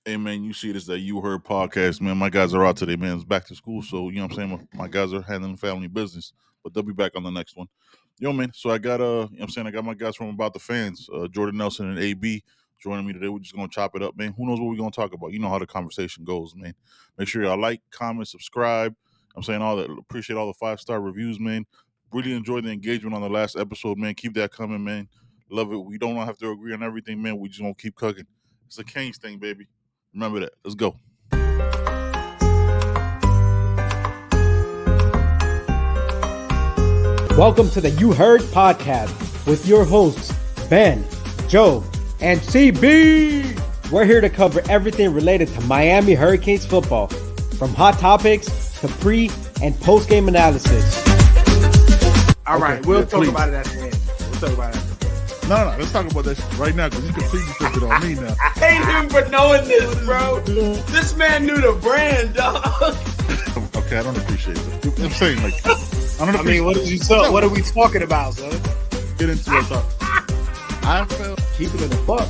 Hey man, you see this that you heard podcast, man. My guys are out today, man. It's back to school, so you know what I'm saying. My guys are handling family business, but they'll be back on the next one. Yo, man. So I got you know what I'm saying, I got my guys from About the Fans, Jordan Nelson and AB joining me today. We're just gonna chop it up, man. Who knows what we're gonna talk about? You know how the conversation goes, man. Make sure y'all like, comment, subscribe. I'm saying all that. Appreciate all the 5-star reviews, man. Really enjoyed the engagement on the last episode, man. Keep that coming, man. Love it. We don't have to agree on everything, man. We just gonna keep cooking. It's a Canes thing, baby. Remember that. Let's go. Welcome to the You Heard podcast with your hosts, Ben, Joe, and CB. We're here to cover everything related to Miami Hurricanes football, from hot topics to pre- and post-game analysis. All right, we'll talk about it at the end. We'll talk about it. No. Let's talk about that shit right now because you completely flipped it on me now. I hate him for knowing this, bro. This man knew the brand, dog. Okay, I don't appreciate that. I'm saying, like, I mean, what are we talking about, son? Get into it. I felt Keep it in the fuck.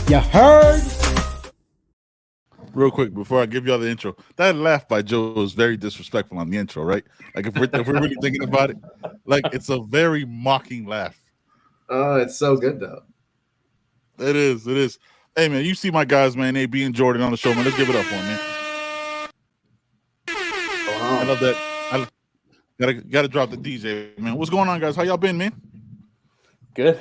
You heard? real quick before I give y'all the intro. That laugh by Joe was very disrespectful on the intro, right? Like if we're really thinking about it, like it's a very mocking laugh. Oh, it's so good though. It is. Hey man, you see my guys, man, AB and Jordan on the show, man. Let's give it up for them, man. I love that. I gotta drop the DJ, man. What's going on, guys? How y'all been, man? Good,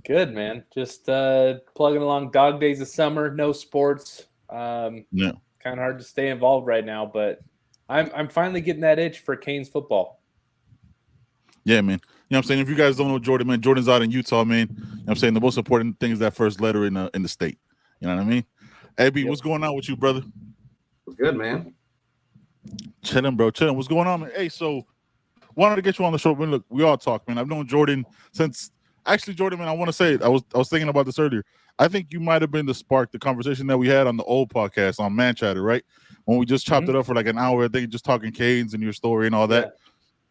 man. Just plugging along. Dog days of summer, no sports. Yeah. Kind of hard to stay involved right now, but I'm finally getting that itch for Canes football. Yeah, man. You know what I'm saying? If you guys don't know Jordan, man, Jordan's out in Utah, man. You know what I'm saying? The most important thing is that first letter in the state. You know what I mean? AB, What's going on with you, brother? Good, man. Chilling, bro. Chilling. What's going on, man? Hey, so wanted to get you on the show, man. Look, we all talk, man. I've known Jordan since actually, Jordan, man, I want to say it. I was thinking about this earlier. I think you might have been the spark, the conversation that we had on the old podcast on Man Chatter, right? When we just chopped it up for like an hour, I think just talking Canes and your story and all that.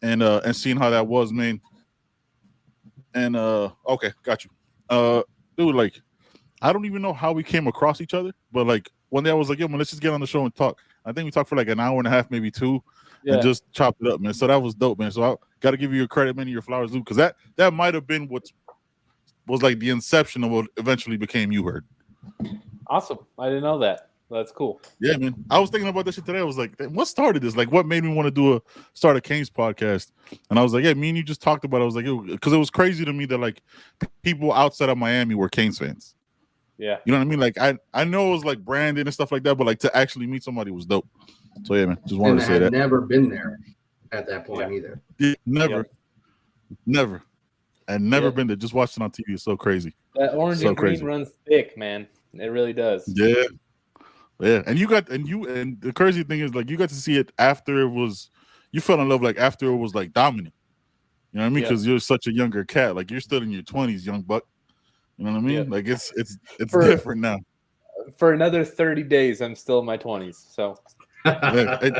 Yeah. And seeing how that was, man. And okay, got you. Dude, like, I don't even know how we came across each other, but like one day I was like, yo, man, let's just get on the show and talk. I think we talked for like an hour and a half, maybe two, and just chopped it up, man. So that was dope, man. So I got to give you your credit, man, and your flowers, dude, because that might have been what was like the inception of what eventually became You Heard. Awesome. I didn't know that. That's cool. Yeah, man. I was thinking about this shit today. I was like, what started this? Like, what made me want to start a Canes podcast? And I was like, yeah, me and you just talked about it. I was like, because it was crazy to me that like people outside of Miami were Canes fans. Yeah. You know what I mean? Like, I know it was like branded and stuff like that, but like to actually meet somebody was dope. So yeah, man, just wanted to say that. Never been there at that point either. Yeah, never. And never been there. Just watched it on TV. It's so crazy. That orange and green runs thick, man. It really does. Yeah. Yeah. And the crazy thing is like you got to see it after you fell in love like after it was like dominant. You know what I mean? Because you're such a younger cat. Like you're still in your 20s, young buck. You know what I mean? Like it's different now. For another 30 days, I'm still in my 20s. So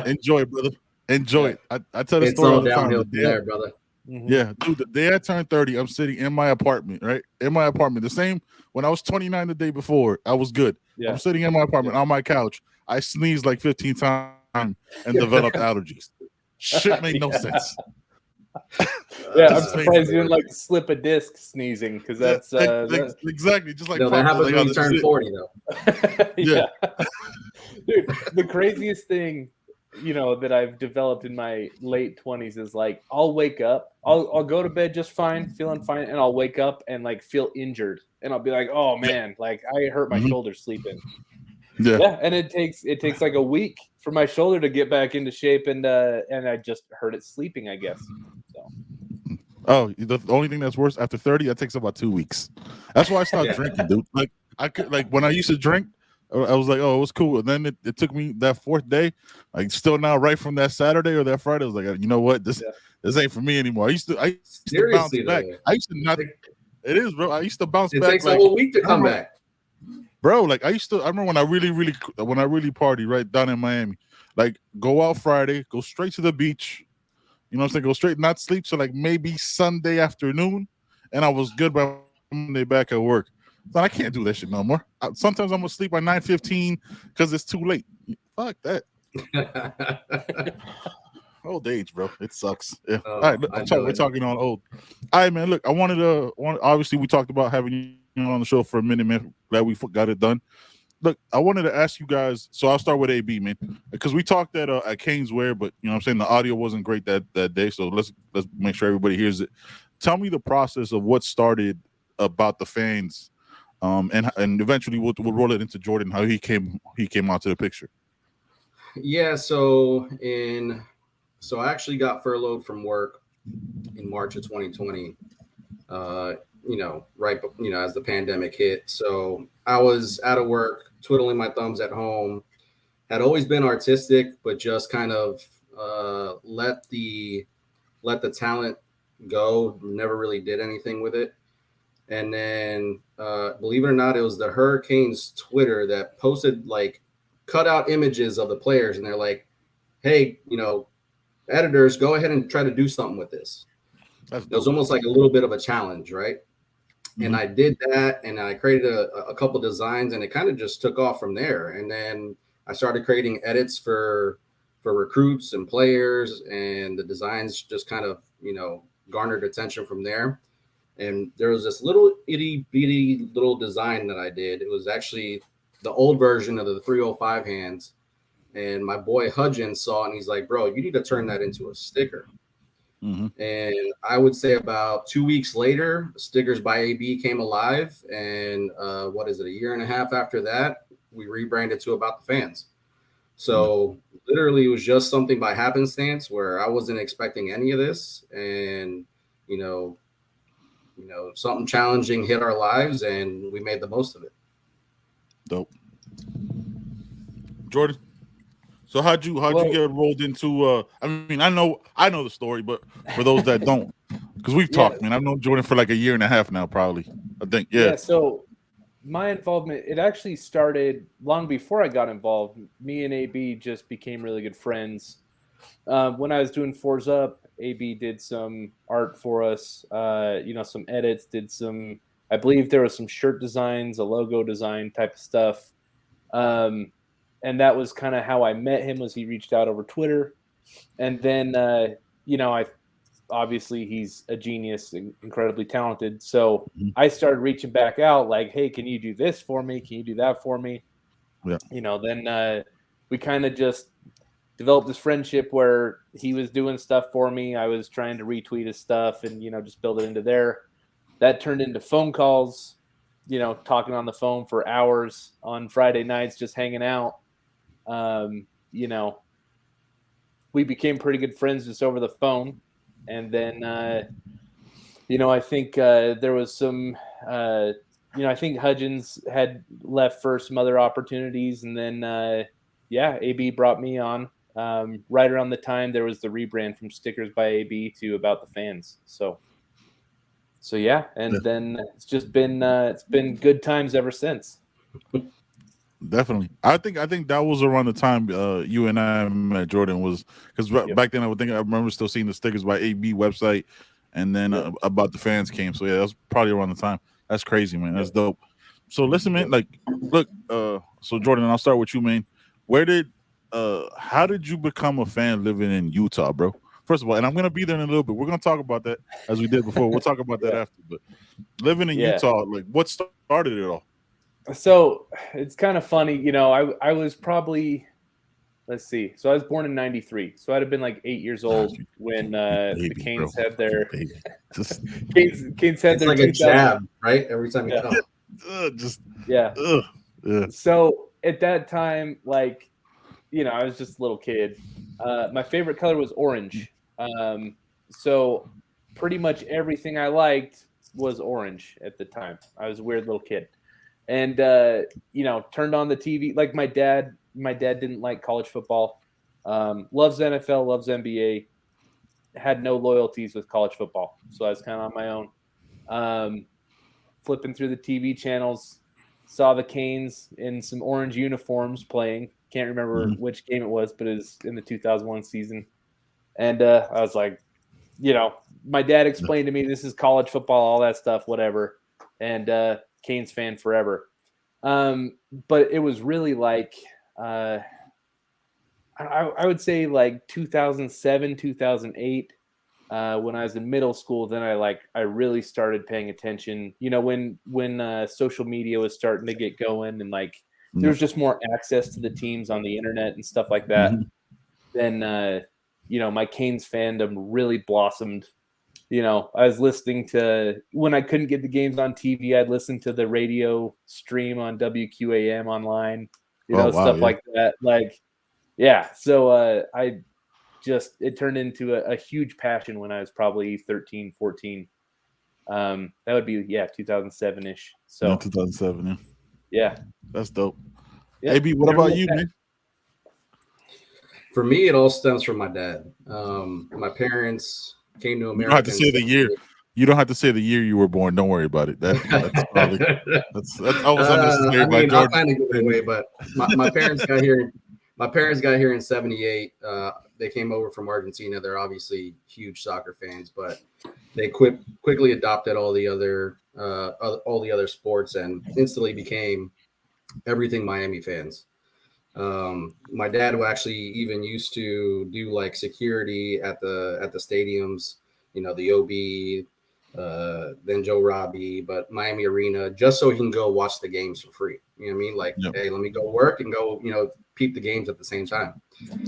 enjoy it, brother. Enjoy it. I tell the story all the time. There, brother. Mm-hmm. Yeah, dude, the day I turned 30, I'm sitting in my apartment, right? In my apartment. The same when I was 29 the day before, I was good. Yeah. I'm sitting in my apartment on my couch. I sneezed like 15 times and developed allergies. Shit made no sense. Yeah, I'm surprised you didn't like slip a disc sneezing because that's exactly just like that happens when you turn 40 though. Yeah. Dude, the craziest thing that I've developed in my late 20s is like I'll wake up, I'll go to bed just fine, feeling fine, and I'll wake up and like feel injured, and I'll be like, oh man, like I hurt my shoulder sleeping. Yeah, and it takes like a week for my shoulder to get back into shape, and I just hurt it sleeping, I guess. So. Oh, the only thing that's worse after 30, that takes about 2 weeks. That's why I stopped drinking, dude. Like I could when I used to drink. I was like, oh, it was cool. And then it took me that fourth day, like still now right from that Saturday or that Friday, I was like, you know what? This ain't for me anymore. I used to bounce back. I used to not. It is, bro. I used to bounce back. It takes a whole week to come back. Bro, like I remember when I really party right down in Miami, like go out Friday, go straight to the beach. You know what I'm saying? Go straight, not sleep till like maybe Sunday afternoon. And I was good by Monday back at work. But I can't do that shit no more. Sometimes I'm gonna sleep by 9:15 because it's too late. Fuck that. Old age, bro. It sucks. Yeah. Oh, All right, we're talking on old. All right, man. Look, I wanted to. Obviously, we talked about having you on the show for a minute, man. Glad we got it done. Look, I wanted to ask you guys. So I'll start with AB, man, because we talked at Cane's Wear, but you know what I'm saying, the audio wasn't great that day. So let's make sure everybody hears it. Tell me the process of what started about the fans, and eventually we'll roll it into Jordan, how he came out to the picture. Yeah, so I actually got furloughed from work in March of 2020. As the pandemic hit. So I was out of work, twiddling my thumbs at home. Had always been artistic, but just kind of let the talent go. Never really did anything with it. And then, believe it or not, it was the Hurricanes Twitter that posted like cutout images of the players, and they're like, "Hey, editors, go ahead and try to do something with this." It was almost like a little bit of a challenge, right? Mm-hmm. And I did that, and I created a couple designs, and it kind of just took off from there. And then I started creating edits for recruits and players, and the designs just kind of, garnered attention from there. And there was this little itty bitty little design that I did. It was actually the old version of the 305 hands. And my boy Hudgens saw it, and he's like, "Bro, you need to turn that into a sticker." Mm-hmm. And I would say about 2 weeks later, Stickers by AB came alive. And a year and a half after that, we rebranded to About the Fans. So literally, it was just something by happenstance where I wasn't expecting any of this. And, something challenging hit our lives, and we made the most of it. Dope. Jordan? So how'd you get rolled into? I mean, I know the story, but for those that don't, because we've talked, man. I've known Jordan for like a year and a half now, probably. I think, yeah. So my involvement, it actually started long before I got involved. Me and AB just became really good friends. When I was doing Fours Up, AB did some art for us. Some edits. Did some. I believe there was some shirt designs, a logo design type of stuff. And that was kind of how I met him, was he reached out over Twitter. And then, obviously he's a genius and incredibly talented. So I started reaching back out like, "Hey, can you do this for me? Can you do that for me?" Yeah. Then we kind of just developed this friendship where he was doing stuff for me. I was trying to retweet his stuff and, just build it into there. That turned into phone calls, talking on the phone for hours on Friday nights, just hanging out. We became pretty good friends just over the phone. And then, I think there was some, I think Hudgens had left for some other opportunities. And then, AB brought me on right around the time there was the rebrand from Stickers by AB to About the Fans. So yeah. And then it's just been, it's been good times ever since. Definitely. I think that was around the time you and I met. Jordan, was because back then I remember still seeing the Stickers by AB website, and then About the Fans came. So yeah, that was probably around the time. That's crazy, man. That's dope. So listen, man, like, look, so Jordan, I'll start with you, man. How did you become a fan living in Utah, bro? First of all, and I'm gonna be there in a little bit. We're gonna talk about that as we did before. We'll talk about that after. But living in Utah, like, what started it all? So it's kind of funny, I was probably, let's see. So I was born in 93. So I'd have been like 8 years old when the Canes had their Canes had it's their like a jab, right? Every time you come. So at that time, like, I was just a little kid. My favorite color was orange. So pretty much everything I liked was orange at the time. I was a weird little kid. And, turned on the TV. Like my dad didn't like college football, loves NFL, loves NBA, had no loyalties with college football. So I was kind of on my own, flipping through the TV channels, saw the Canes in some orange uniforms playing. Can't remember which game it was, but it was in the 2001 season. And I was like, my dad explained to me, this is college football, all that stuff, whatever. And Canes fan forever. But it was really like I would say like 2007, 2008. When I was in middle school, then I really started paying attention. You know, when social media was starting to get going, and like there was just more access to the teams on the internet and stuff like that. Then you know, my Canes fandom really blossomed. You know, I was listening to, when I couldn't get the games on TV, I'd listen to the radio stream on WQAM online. You know, stuff like that. Like, yeah. So it turned into a huge passion when I was probably 13, 14. That would be 2007-ish. So 2007. Yeah. That's dope. Yeah. AB, what about you, man? For me, it all stems from my dad. My parents came to America. You don't have to say the year. You don't have to say the year you were born. Don't worry about it. That's probably that's always unnecessary. I mean, I'll kind of give it away, but my parents got here. My parents got here in '78. They came over from Argentina. They're obviously huge soccer fans, but they quickly adopted all the other sports and instantly became everything Miami fans. My dad actually even used to do like security at the stadiums, you know, the OB, then Joe Robbie, but Miami Arena, just so he can go watch the games for free. You know what I mean? Like, hey, let me go work and go, you know, peep the games at the same time.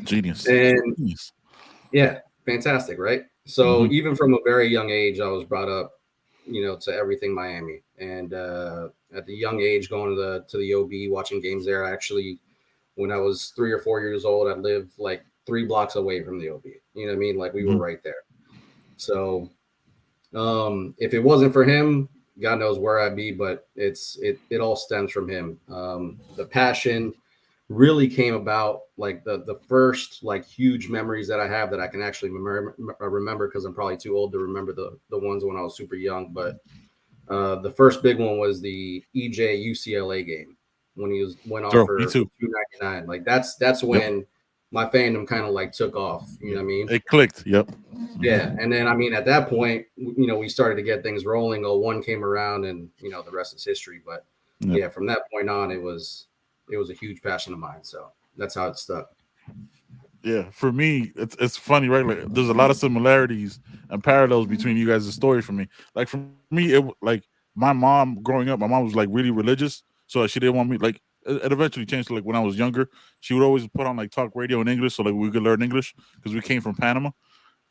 Genius. And Genius. Yeah, fantastic, right? So even from a very young age, I was brought up, you know, to everything Miami. And at the young age, going to the OB, watching games there, I actually, when I was 3 or 4 years old, I lived like 3 blocks away from the OB. You know what I mean? Like we were right there. So if it wasn't for him, God knows where I'd be, but it all stems from him. The passion really came about like the first like huge memories that I have that I can actually remember, because I'm probably too old to remember the ones when I was super young. But the first big one was the EJ UCLA game when he went off for $2.99. Like that's when my fandom kind of like took off. You know what I mean? It clicked. Yep. Yeah, and then I mean at that point, you know, we started to get things rolling. 01 came around, and you know the rest is history. But yeah, from that point on, it was a huge passion of mine. So that's how it stuck. Yeah, for me, it's funny, right? Like, there's a lot of similarities and parallels between you guys' story for me. Like for me, it like my mom growing up, my mom was like really religious, so she didn't want me like. It eventually changed to like when I was younger, she would always put on like talk radio in English, so like we could learn English because we came from Panama,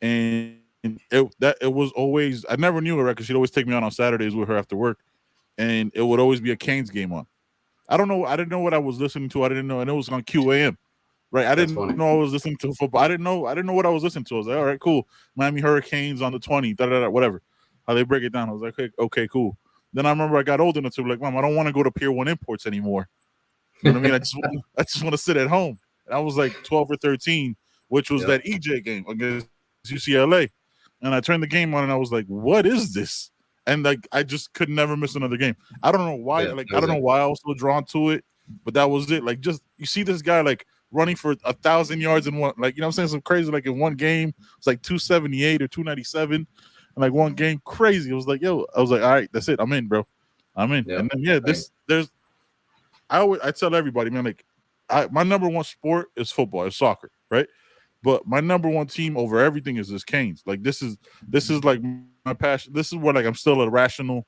and it was always, I never knew her, right? Because she'd always take me on Saturdays with her after work, and it would always be a Canes game on. I didn't know what I was listening to. I didn't know, and it was on QAM. Right, I didn't know I was listening to football. I didn't know what I was listening to. I was like, all right, cool. Miami Hurricanes on the 20, whatever. How they break it down. I was like, okay, cool. Then I remember I got old enough to be like, Mom, I don't want to go to Pier 1 Imports anymore. You know what I mean? I just want to sit at home. And I was like 12 or 13, which was that EJ game against UCLA. And I turned the game on and I was like, what is this? And like I just could never miss another game. I don't know why. I don't know why I was so drawn to it, but that was it. Like, just you see this guy like running for 1,000 yards in one, like, you know what I'm saying? Some crazy, like in one game, it's like 278 or 297. And like one game, crazy. It was like, yo, I was like, all right, that's it. I'm in, bro. I'm in. And then I tell everybody, man, like my number one sport is football, it's soccer, right? But my number one team over everything is this Canes. Like this is like my passion. This is where like I'm still irrational.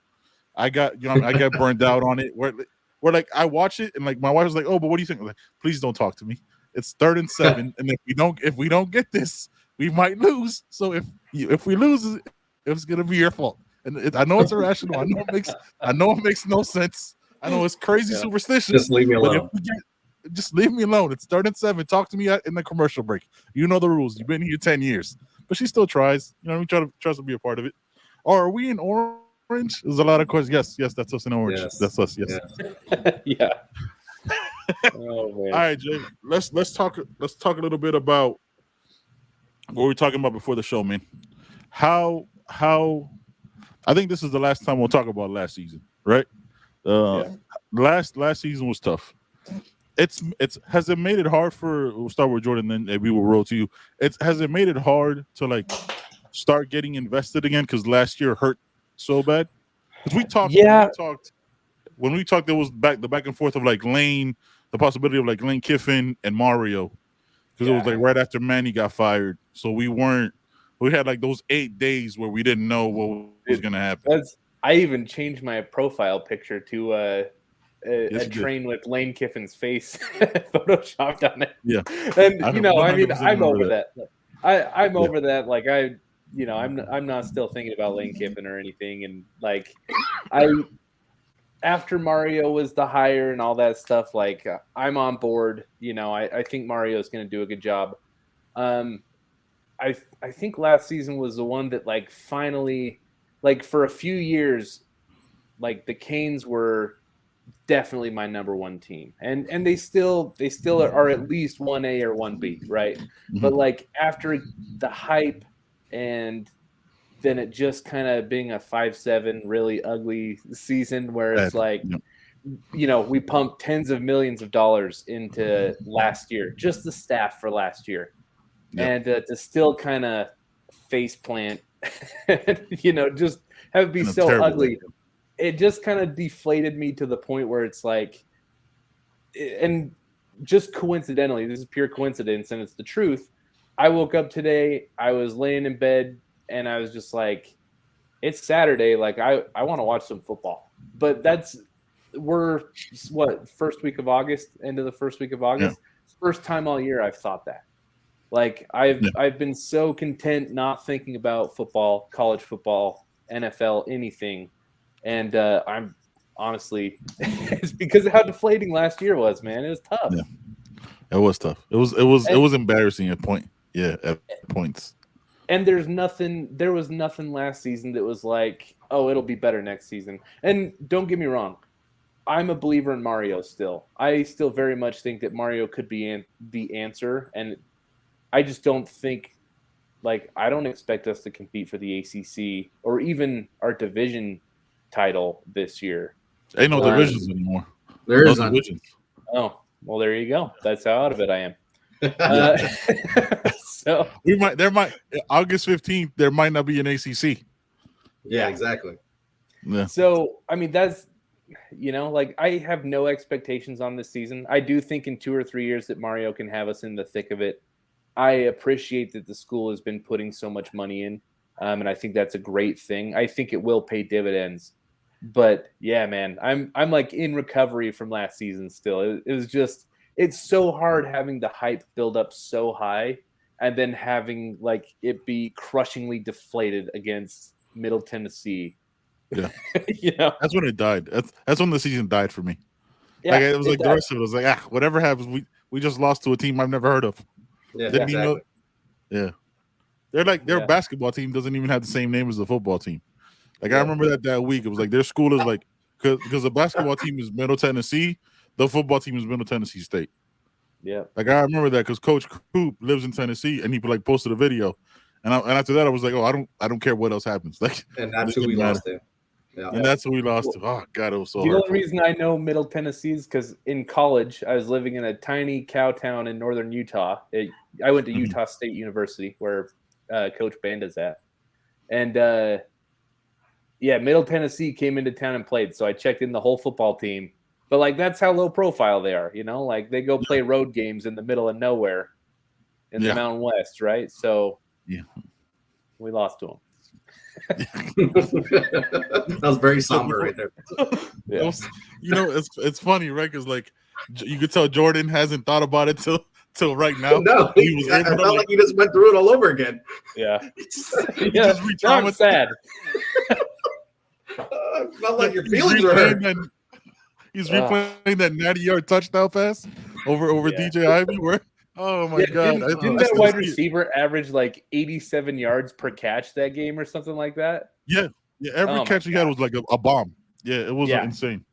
I got burned out on it. Where like I watch it and like my wife was like, oh, but what do you think? I'm like, please don't talk to me. It's 3rd and 7, and if we don't get this, we might lose. So if we lose, it's gonna be your fault. And I know it's irrational. I know it makes no sense. I know it's crazy superstitious. Just leave me alone. Just leave me alone. It's 3rd and 7. Talk to me in the commercial break. You know the rules. You've been here 10 years. But she still tries. You know, we tries to be a part of it. Or are we in orange? There's a lot of questions. Yes, that's us in orange. Yes. That's us. Yes. Yeah. Oh, man. All right, Jay. Let's talk a little bit about what we were talking about before the show, man. How I think this is the last time we'll talk about last season, right? Last season was tough. Has it made it hard we'll start with Jordan, then we will roll to you. Has it made it hard to like start getting invested again? Because last year hurt so bad. Because we talked when we talked, there was the back and forth of like Lane, the possibility of like Lane Kiffin and Mario, because it was like right after Manny got fired. So we had like those 8 days where we didn't know what was going to happen. I even changed my profile picture to a train with Lane Kiffin's face photoshopped on it. Yeah, and I'm over that. I'm over that. Like I'm not still thinking about Lane Kiffin or anything. And like after Mario was the hire and all that stuff, like I'm on board. I think Mario's going to do a good job. I think last season was the one that like finally, like for a few years, like the Canes were definitely my number one team, and they still are at least 1A or 1B, right? Mm-hmm. But like after the hype, and then it just kind of being a 5-7 really ugly season where it's like, we pumped tens of millions of dollars into last year, just the staff for last year, and to still kind of face plant, just have it be so ugly. Way. It just kind of deflated me to the point where it's like, and just coincidentally, this is pure coincidence and it's the truth. I woke up today, I was laying in bed and I was just like, it's Saturday. Like I want to watch some football, but we're first week of August, end of the first week of August. First time all year I've thought that. Like I've been so content not thinking about football, college football, NFL, anything. And I'm honestly, it's because of how deflating last year was, man. It was tough. Yeah, it was tough. It was embarrassing at point. Yeah, at points. And there was nothing last season that was like, oh, it'll be better next season. And don't get me wrong, I'm a believer in Mario still. I still very much think that Mario could be the answer, and I just don't think, like, I don't expect us to compete for the ACC or even our division title this year. Ain't no divisions anymore. There is no divisions. Oh, well, there you go. That's how out of it I am. So August 15th, there might not be an ACC. Yeah, exactly. Yeah. So, I mean, that's, like I have no expectations on this season. I do think in 2 or 3 years that Mario can have us in the thick of it. I appreciate that the school has been putting so much money in. And I think that's a great thing. I think it will pay dividends. But yeah, man, I'm like in recovery from last season still. It was just, it's so hard having the hype build up so high and then having like it be crushingly deflated against Middle Tennessee. Yeah. That's when it died. That's when the season died for me. Yeah, like it was like the rest of it was like, whatever happens, we just lost to a team I've never heard of. Yeah, Didn't exactly. even know. Yeah. Their basketball team doesn't even have the same name as the football team. Like I remember that week, it was like their school is like, because the basketball team is Middle Tennessee, the football team is Middle Tennessee State. Yeah, like I remember that because Coach Coop lives in Tennessee, and he like posted a video, and after that I was like, oh, I don't care what else happens. Like, and that's who we lost to. Yeah. And that's who we lost to. Oh God, it was so. The only reason I know Middle Tennessee is because in college I was living in a tiny cow town in northern Utah. I went to Utah State University where Coach Banda's at, and Middle Tennessee came into town and played. So I checked in the whole football team. But like that's how low profile they are, like they go play road games in the middle of nowhere in the Mountain West, right? So we lost to them. That was very somber right there. Yeah. It's funny, right? Because like you could tell Jordan hasn't thought about it till right now. No, I felt like he just went through it all over again. Yeah, I'm sad. I felt like your feelings were hurt. He's replaying that 90-yard touchdown pass over DJ Ivy. Where, oh my God! Didn't that wide receiver average like 87 yards per catch that game or something like that? Yeah. Every catch he had was like a bomb. Yeah, it was insane.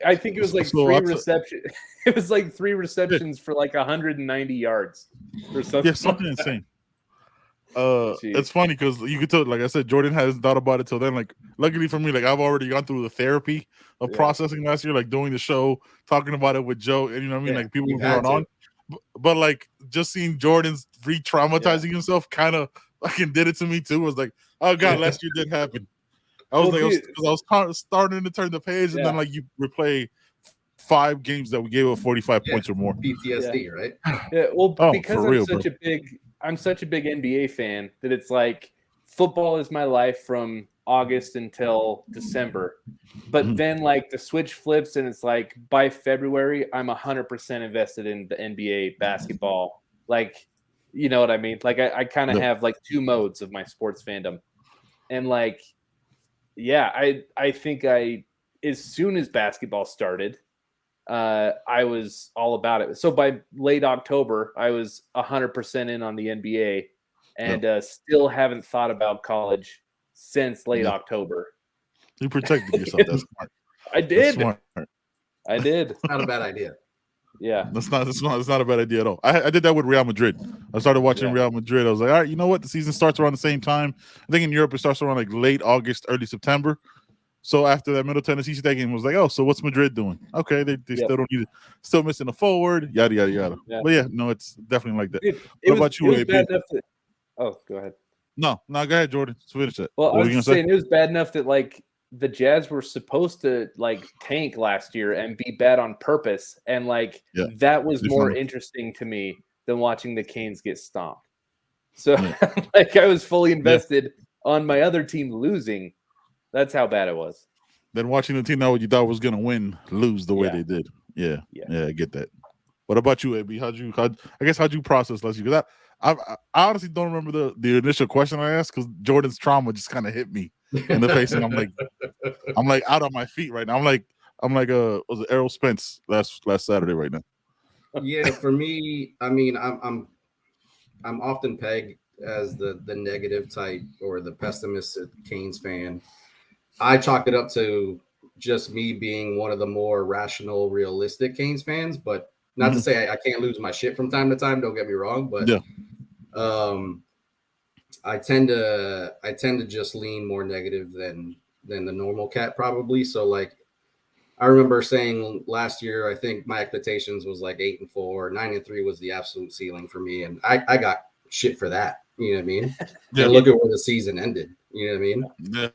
I think it was like three receptions. It was like 3 receptions for like 190 yards or something. Yeah, something insane. It's funny because you could tell, like I said, Jordan hasn't thought about it till then. Like, luckily for me, like I've already gone through the therapy of processing last year, like doing the show, talking about it with Joe, and you know what I mean, like people who are on. But like just seeing Jordan's re-traumatizing himself kind of fucking did it to me too. It was like, oh God, last year did happen. I was Well, like, dude- I was starting to turn the page, and then Yeah. like you replay 5 games that we gave up 45 Yeah. points or more. PTSD, right? Yeah, well, Oh, because for I'm real, such bro. I'm such a big NBA fan that it's like football is my life from August until December. But Mhm. then like the switch flips and it's like by February I'm 100% invested in the NBA basketball. Like, you know what I mean? Like I kind of Yeah. have like 2 modes of my sports fandom. And like yeah, I think as soon as basketball started, I was all about it. So by late October, I was 100% in on the NBA, and still haven't thought about college since late Yeah. October. You protected yourself. That's smart. I That's did. smart. I did. Not a bad idea. Yeah. It's not a bad idea at all. I did that with Real Madrid. I started watching Yeah. Real Madrid. I was like, all right, you know what? The season starts around the same time. I think in Europe it starts around like late August, early September. So after that Middle Tennessee State game, was like, oh, so what's Madrid doing? Okay, they Yep. still don't need it. Still missing a forward, yada yada yada. Yeah. But yeah, no, it's definitely like that. Dude, What about you, it was AB? bad enough that. Oh, go ahead. No, go ahead, Jordan. Let's finish that. Well, What I were was you gonna just say? saying it was bad enough that like the Jazz were supposed to like tank last year and be bad on purpose, and like Yeah. that was They more found- interesting to me than watching the Canes get stomped. So Yeah. like I was fully invested on my other team losing. That's how bad it was. Then watching the team that you thought was gonna win lose the way Yeah. they did. Yeah, Yeah. I get that. What about you, AB? How'd you process last year? Because I honestly don't remember the initial question I asked because Jordan's trauma just kind of hit me in the face, and I'm like out on my feet right now. I'm like was it Errol Spence last Saturday right now? Yeah, for me, I mean, I'm often pegged as the negative type or the pessimistic Canes fan. I chalk it up to just me being one of the more rational, realistic Canes fans, but not to say I can't lose my shit from time to time. Don't get me wrong, but Yeah. I tend to just lean more negative than the normal cat probably. So like I remember saying last year, I think my expectations was like 8-4, 9-3 was the absolute ceiling for me, and I got shit for that. You know what I mean? Yeah. And look at where the season ended. You know what I mean? Yeah.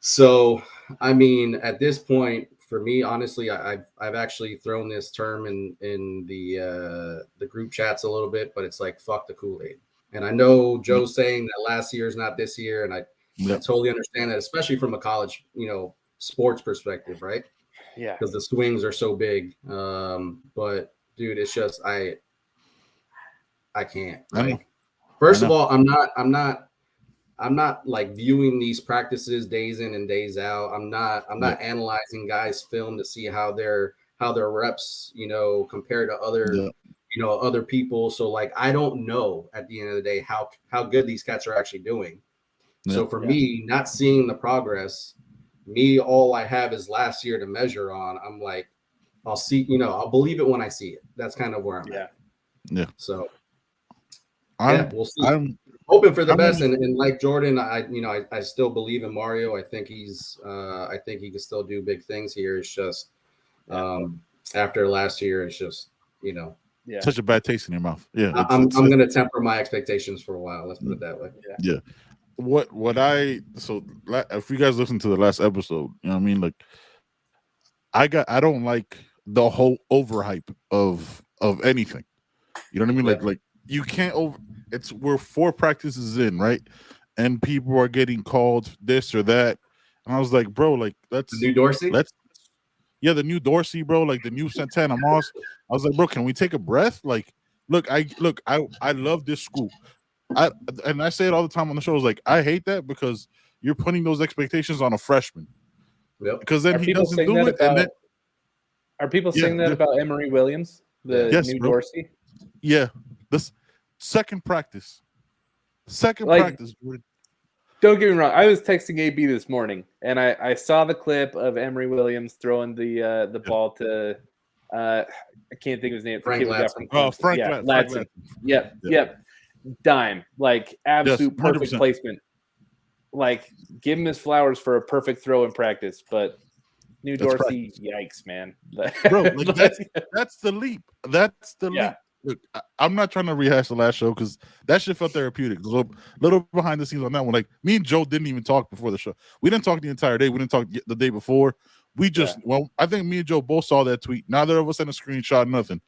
So, I mean, at this point, for me, honestly, I've actually thrown this term in the group chats a little bit, but it's like fuck the Kool-Aid. And I know Joe's saying that last year is not this year, and I totally understand that, especially from a college, sports perspective, right? Yeah. Because the swings are so big. But dude, it's just I can't. Like, first of all, I'm not like viewing these practices days in and days out. I'm not analyzing guys' film to see how their reps, compare to other other people. So like I don't know at the end of the day how good these cats are actually doing. So for me, not seeing the progress, all I have is last year to measure on. I'm like, I'll see, I'll believe it when I see it. That's kind of where I'm at. Yeah. So we'll see. I'm hoping for the best, and like Jordan, I still believe in Mario. I think he can still do big things here. It's just after last year, it's just such a bad taste in your mouth. Yeah, I'm gonna temper my expectations for a while. Let's put it that way. Yeah. If you guys listen to the last episode, you know what I mean? Like I don't like the whole overhype of anything. You know what I mean? Like you can't we're 4 practices in, right? And people are getting called this or that. And I was like, bro, like that's The new Dorsey? The new Dorsey, bro, like the new Santana Moss. I was like, bro, can we take a breath? Like, I love this school. I say it all the time on the show. Is like I hate that because you're putting those expectations on a freshman. Yep. Because then he doesn't do it. Are people saying that about Emory Williams, the new Dorsey? Yeah. This second practice. Practice. Don't get me wrong. I was texting AB this morning, and I saw the clip of Emory Williams throwing the ball to I can't think of his name. Frank Ladson. Frank Ladson. Yep. Dime, like absolute perfect placement. Like give him his flowers for a perfect throw in practice, but new Dorsey, yikes, man. Bro, like that's the leap. That's the leap. Look, I'm not trying to rehash the last show because that shit felt therapeutic. A little behind the scenes on that one. Like me and Joe didn't even talk before the show. We didn't talk the entire day. We didn't talk the day before. We just I think me and Joe both saw that tweet. Neither of us sent a screenshot, nothing.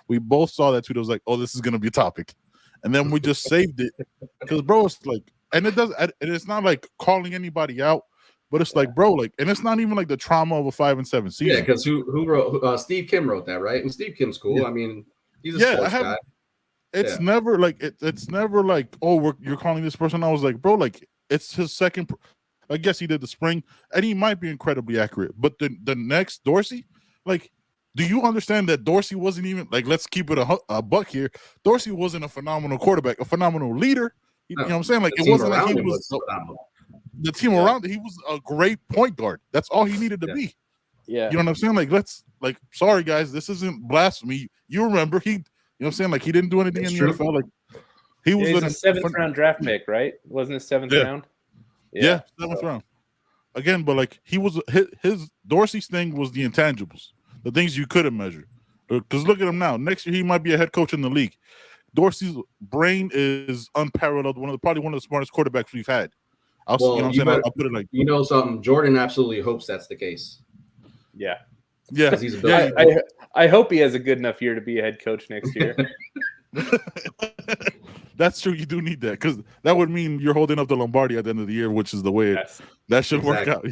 We both saw that tweet. It was like, oh, this is gonna be a topic, and then we just saved it because, bro, it's like, and it's not like calling anybody out, but it's like, bro, like, and it's not even like the trauma of a 5-7 season. Yeah, because who wrote? Steve Kim wrote that, right? And Steve Kim's cool. I mean, he's a sports guy. It's never like it's never like, oh, you're calling this person. I was like, bro, like it's his second. I guess he did the spring, and he might be incredibly accurate. But the next Dorsey, like, do you understand that Dorsey wasn't even like? Let's keep it a buck here. Dorsey wasn't a phenomenal quarterback, a phenomenal leader. You know what I'm saying? Like, it wasn't like he was the team around it. He was a great point guard. That's all he needed to be. Yeah, you know what I'm saying? Like, sorry guys, this isn't blasphemy. You remember he. You know what I'm saying? Like, he didn't do anything in the NFL. Like, he was a 7th round draft pick, right? Wasn't it 7th round? Yeah, 7th round. Again, but like he was his Dorsey's thing was the intangibles, the things you couldn't measure. Because look at him now. Next year he might be a head coach in the league. Dorsey's brain is unparalleled. Probably one of the smartest quarterbacks we've had. I'll put it like, you know something. Jordan absolutely hopes that's the case. Yeah. He's a I hope he has a good enough year to be a head coach next year. That's true. You do need that because that would mean you're holding up the Lombardi at the end of the year, which is the way that should work out.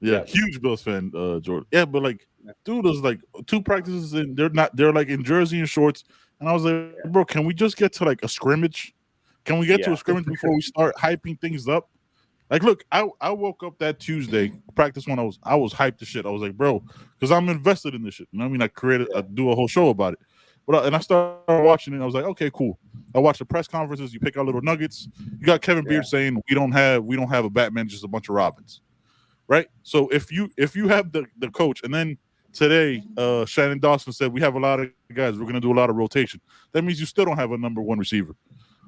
Yeah. Huge Bills fan, Jordan. Yeah, but like, dude, there's like 2 practices and they're like in jersey and shorts, and I was like, bro, can we just get to like a scrimmage? Can we get to a scrimmage before we start hyping things up? Like, look, I woke up that Tuesday practice when I was hyped to shit. I was like, bro, because I'm invested in this shit. You know what I mean? I do a whole show about it. But and I started watching it. And I was like, okay, cool. I watched the press conferences. You pick out little nuggets. You got Kevin Beard saying we don't have a Batman, just a bunch of Robins, right? So if you have the coach, and then today Shannon Dawson said we have a lot of guys. We're going to do a lot of rotation. That means you still don't have a number 1 receiver.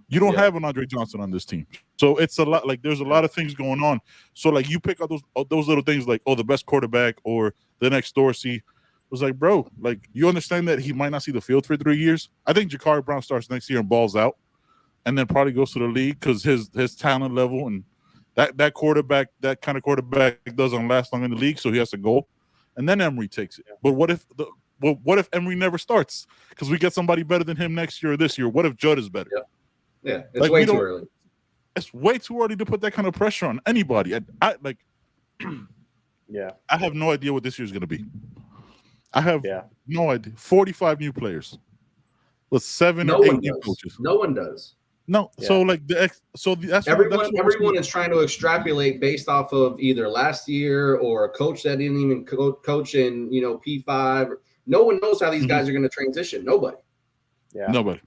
You don't have an Andre Johnson on this team. So it's a lot. Like, there's a lot of things going on. So like, you pick out those little things like, oh, the best quarterback or the next Dorsey. Was like, bro, like, you understand that he might not see the field for 3 years. I think Ja'Carri Brown starts next year and balls out, and then probably goes to the league because his talent level and that quarterback, that kind of quarterback doesn't last long in the league, so he has to go, and then Emery takes it. But what if Emery never starts because we get somebody better than him next year or this year? What if Judd is better? Yeah, it's like, way too early. It's way too early to put that kind of pressure on anybody. I have no idea what this year is going to be. I have no idea. 45 new players with 7 or 8 new coaches. No one does. No. So like that's everyone is trying to extrapolate based off of either last year or a coach that didn't even coach in P5. No one knows how these guys are going to transition. Nobody. Yeah. Nobody.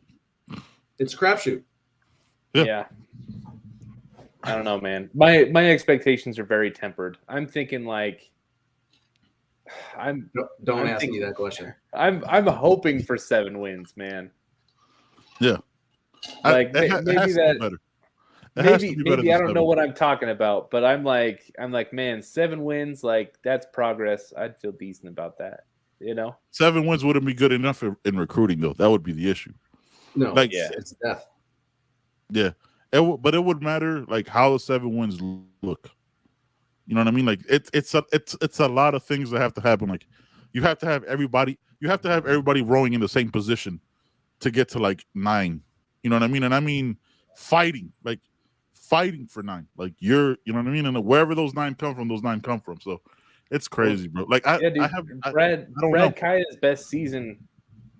It's a crapshoot. Yeah. I don't know, man. My expectations are very tempered. I'm thinking like. Don't ask me that question. I'm hoping for 7 wins, man. Yeah, like maybe that. Maybe I don't know what I'm talking about, but I'm like, man, 7 wins, like that's progress. I'd feel decent about that. 7 wins wouldn't be good enough in recruiting, though. That would be the issue. No, like it's death. Yeah, but it would matter like how the 7 wins look. You know what I mean? Like it's a lot of things that have to happen. Like you have to have everybody rowing in the same position to get to like 9. You know what I mean? And I mean fighting for 9. Like you know what I mean? And wherever those 9 come from, those 9 come from. So it's crazy, bro. Like Brad Kaya's best season,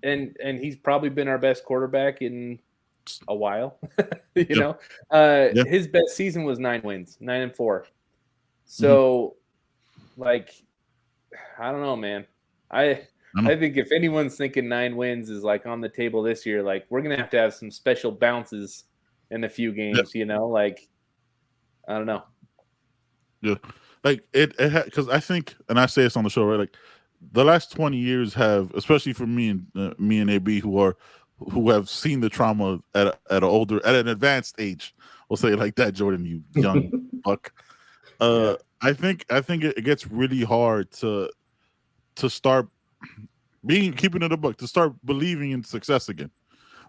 and he's probably been our best quarterback in a while. His best season was 9 wins, 9-4. So, like, I don't know, man. I think if anyone's thinking 9 wins is like on the table this year, like we're gonna have to have some special bounces in a few games. Like I don't know. Yeah, like it because I think, and I say this on the show, right? Like the last 20 years have, especially for me and AB, who have seen the trauma at an advanced age. We'll say it like that, Jordan, you young buck. I think it gets really hard to start keeping it a buck, to start believing in success again.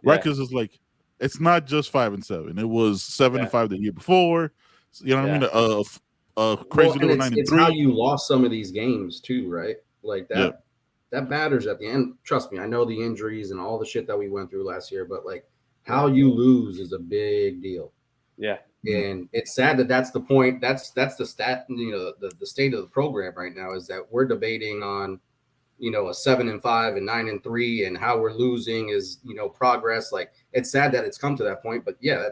right? Because it's like it's not just 5-7. It was 7-5 the year before. You know what I mean? Crazy little 9-3. It's how you lost some of these games too, right? Like that. That matters at the end. Trust me, I know the injuries and all the shit that we went through last year, but like how you lose is a big deal. Yeah. And it's sad that that's the point. That's the stat, the state of the program right now is that we're debating on, a 7-5 and 9-3 and how we're losing is, progress. Like it's sad that it's come to that point, but yeah,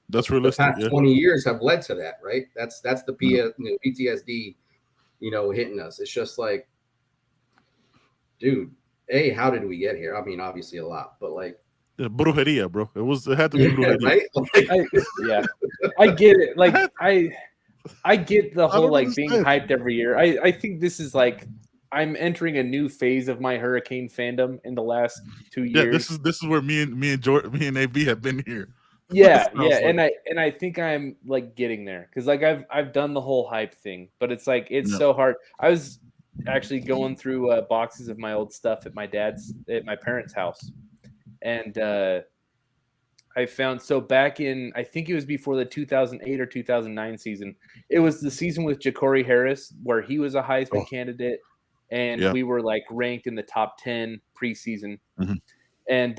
that's realistic. The past 20 years have led to that, right? That's the PTSD, hitting us. It's just like, dude, how did we get here? I mean, obviously a lot, but like brujeria, bro. It had to be brujeria. Right? I get it. Like I get the whole like being hyped every year. I think this is like I'm entering a new phase of my Hurricane fandom in the last 2 years. Yeah, this is where me and AB have been here. Yeah, and I think I'm like getting there because like I've done the whole hype thing, but it's like it's so hard. I was actually going through boxes of my old stuff at my parents' house, and I found back in I think it was before the 2008 or 2009 season. It was the season with Ja'Cory Harris where he was a Heisman candidate, and we were like ranked in the top 10 preseason, and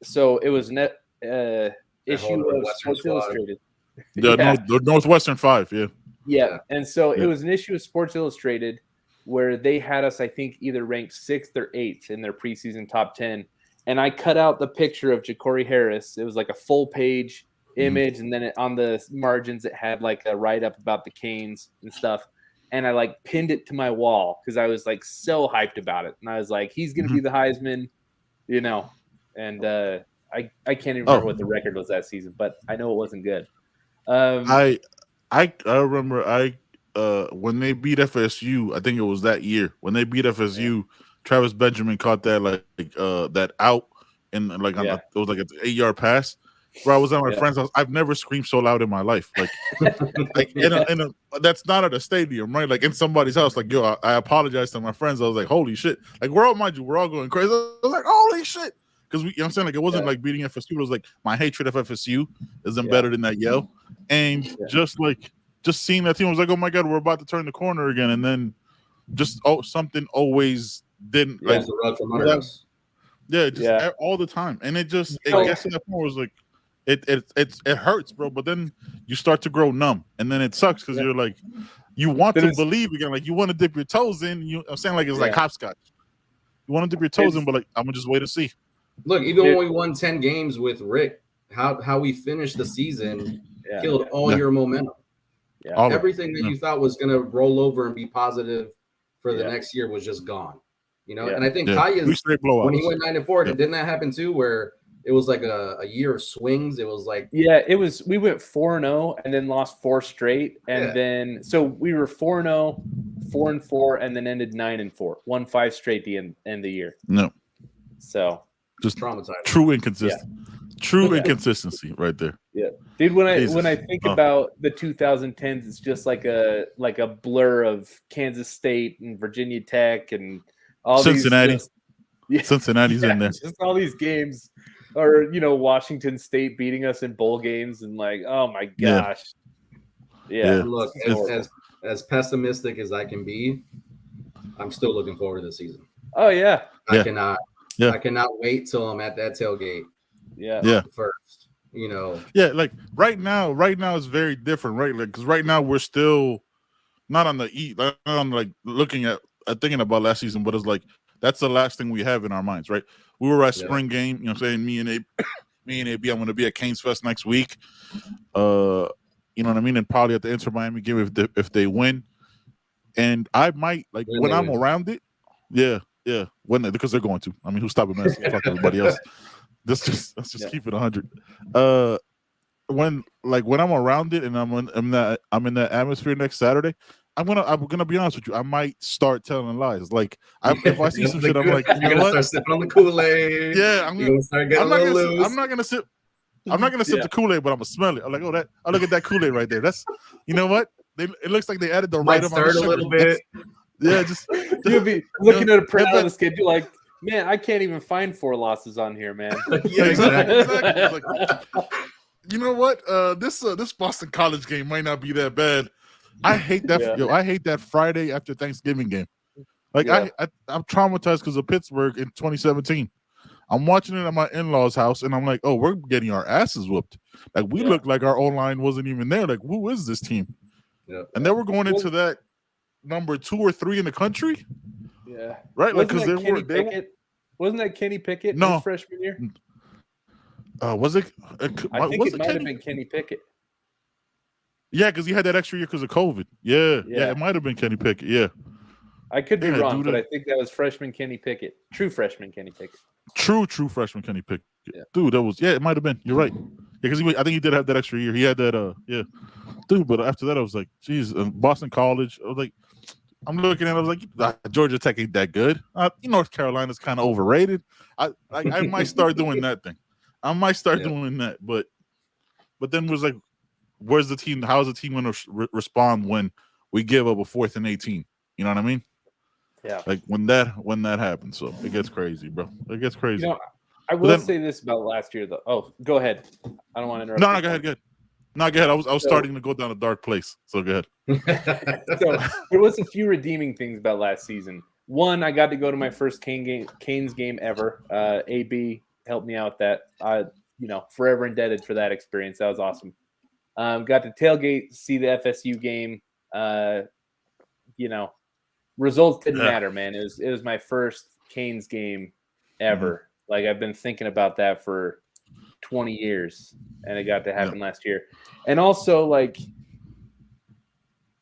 so it was issue of Sports Illustrated. The Northwestern 5, yeah. And so it was an issue of Sports Illustrated where they had us, I think, either ranked 6th or 8th in their preseason top 10. And I cut out the picture of Ja'Cory Harris. It was like a full page image, and then on the margins it had like a write up about the Canes and stuff. And I like pinned it to my wall because I was like so hyped about it. And I was like, he's gonna be the Heisman, and I can't even remember what the record was that season, but I know it wasn't good. I remember when they beat FSU, I think it was that year when they beat FSU. Travis Benjamin caught that that out and it was like an 8-yard pass. Bro, I was at my friend's house. I've never screamed so loud in my life. Like, that's not at a stadium, right? Like in somebody's house. Like, yo, I apologize to my friends. I was like, holy shit! Like we're all going crazy. I was like, holy shit! Because you know what I'm saying? Like it wasn't like beating FSU. It was like my hatred of FSU is embedded in that yell. And just seeing that team, I was like, oh my God, we're about to turn the corner again. And then something always didn't like the rug from under us. Yeah, all the time. And it gets to that point where it's like it hurts, bro. But then you start to grow numb. And then it sucks because you're like, you want to believe again. Like you want to dip your toes in. I'm saying like it's like hopscotch. You want to dip your toes in, but like I'm gonna just wait to see. Look, even when we won 10 games with Rick, how we finished the season killed all your momentum. Yeah. Everything that you thought was going to roll over and be positive for the next year was just gone. And I think Kaya's, when he went 9-4, didn't that happen too, where it was like a year of swings? It was like it was. We went 4-0 and then lost 4 straight, and then so we were 4-0, 4-4, and then ended 9-4, won 5 straight the end of the year. No, so. Just traumatized. True inconsistency right there. Yeah, dude. When I think about the 2010s, it's just like a blur of Kansas State and Virginia Tech and all Cincinnati. Cincinnati's in there. Just all these games, or Washington State beating us in bowl games, and like, oh my gosh. Yeah. Look, as pessimistic as I can be, I'm still looking forward to the season. Oh yeah. I cannot. I cannot wait till I'm at that tailgate. First, Yeah, like right now it's very different, right? Like because right now we're still not on not on like looking at thinking about last season, but it's like that's the last thing we have in our minds, right? We were at spring game, you know what I'm saying? Me and AB, I'm going to be at Canes Fest next week. You know what I mean? And probably at the Inter Miami game if they win. And I might when I'm around it, because they're going to. I mean, who's stopping us? Fuck everybody else. Let's just keep it 100. When I'm around it and I'm in that atmosphere next Saturday, I'm gonna be honest with you. I might start telling lies. Like if I see some shit, I'm like, you know what? Start sipping on the Kool-Aid. Yeah, I'm not gonna sip the Kool-Aid, but I'm gonna smell it. I'm like, I look at that Kool-Aid right there. That's you know what? It looks like they added the right amount of sugar. A little bit. Yeah, you'll be looking at a printout of the schedule like Man, I can't even find 4 losses on here, man. Yeah, exactly. Exactly. Like, you know what? This Boston College game might not be that bad. I hate that. Yeah. I hate that Friday after Thanksgiving game. Like Yeah. I'm traumatized because of Pittsburgh in 2017. I'm watching it at my in-laws' house, and I'm like, oh, we're getting our asses whooped. Like we looked like our O-line wasn't even there. Like, who is this team? Yeah. And then we're going into that number 2 or 3 in the country. Yeah. Right, like because Wasn't that Kenny Pickett No. his freshman year? Was it? I think was it might have been Kenny Pickett. Yeah, because he had that extra year because of COVID. Yeah, Yeah. it might have been Kenny Pickett. Yeah, I could be Yeah, wrong, dude, but I think that was freshman Kenny Pickett. True freshman Kenny Pickett. true freshman Kenny Pickett. Yeah. Dude, that was it might have been. You're right. Yeah, because I think he did have that extra year. He had that. Yeah, dude. But after that, I was like, geez, Boston College. I was like, I'm looking at it, I was like, Georgia Tech ain't that good. North Carolina's kind of overrated. I might start doing that thing. I might start doing that. But then it was like, where's the team? How's the team going to respond when we give up a 4th and 18? You know what I mean? Yeah. Like when that happens. So it gets crazy, bro. It gets crazy. You know, I will say this about last year, though. Oh, go ahead. I don't want to interrupt. No, go ahead. No, go ahead. I was starting to go down a dark place. So go ahead. So there was a few redeeming things about last season. One, I got to go to my first Canes game ever. AB helped me out with that. Forever indebted for that experience. That was awesome. Got to tailgate, see the FSU game. Results didn't matter, man. It was my first Canes game ever. Mm-hmm. Like I've been thinking about that for 20 years, and it got to happen last year. And also, like,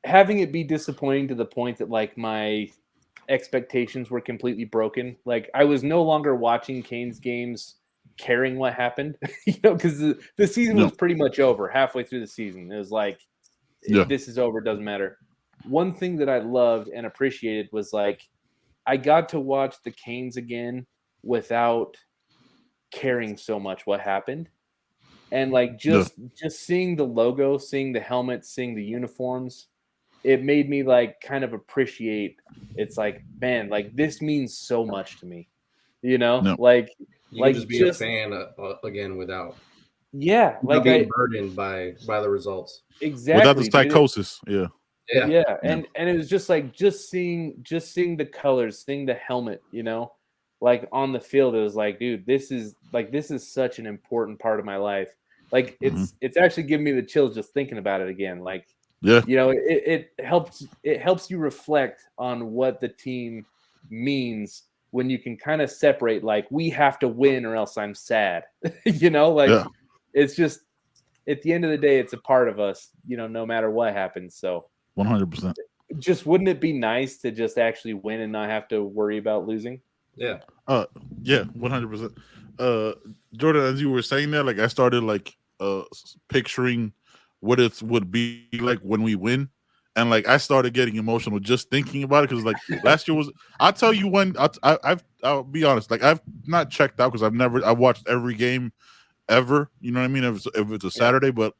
having it be disappointing to the point that, like, my expectations were completely broken. Like, I was no longer watching Canes games caring what happened, because the season was pretty much over halfway through the season. It was like, this is over, doesn't matter. One thing that I loved and appreciated was, like, I got to watch the Canes again without caring so much what happened. And like just seeing the logo, seeing the helmets, seeing the uniforms, it made me like kind of appreciate. It's like, man, like this means so much to me, like you can just be a fan again without being burdened by the results. Exactly, without the psychosis. Yeah. And it was just like just seeing the colors, seeing the helmet, like on the field. It was like, dude, this is such an important part of my life. Like it's actually giving me the chills just thinking about it again. Like, it helps you reflect on what the team means when you can kind of separate, like, we have to win or else I'm sad. It's just, at the end of the day, it's a part of us, no matter what happens. So 100%. Just wouldn't it be nice to just actually win and not have to worry about losing? Yeah. 100%. Jordan, as you were saying that, like I started like picturing what it would be like when we win, and like I started getting emotional just thinking about it, because like last year was. I'll tell you when. I'll be honest. Like I've not checked out because I watched every game ever. You know what I mean? If it's a Saturday, but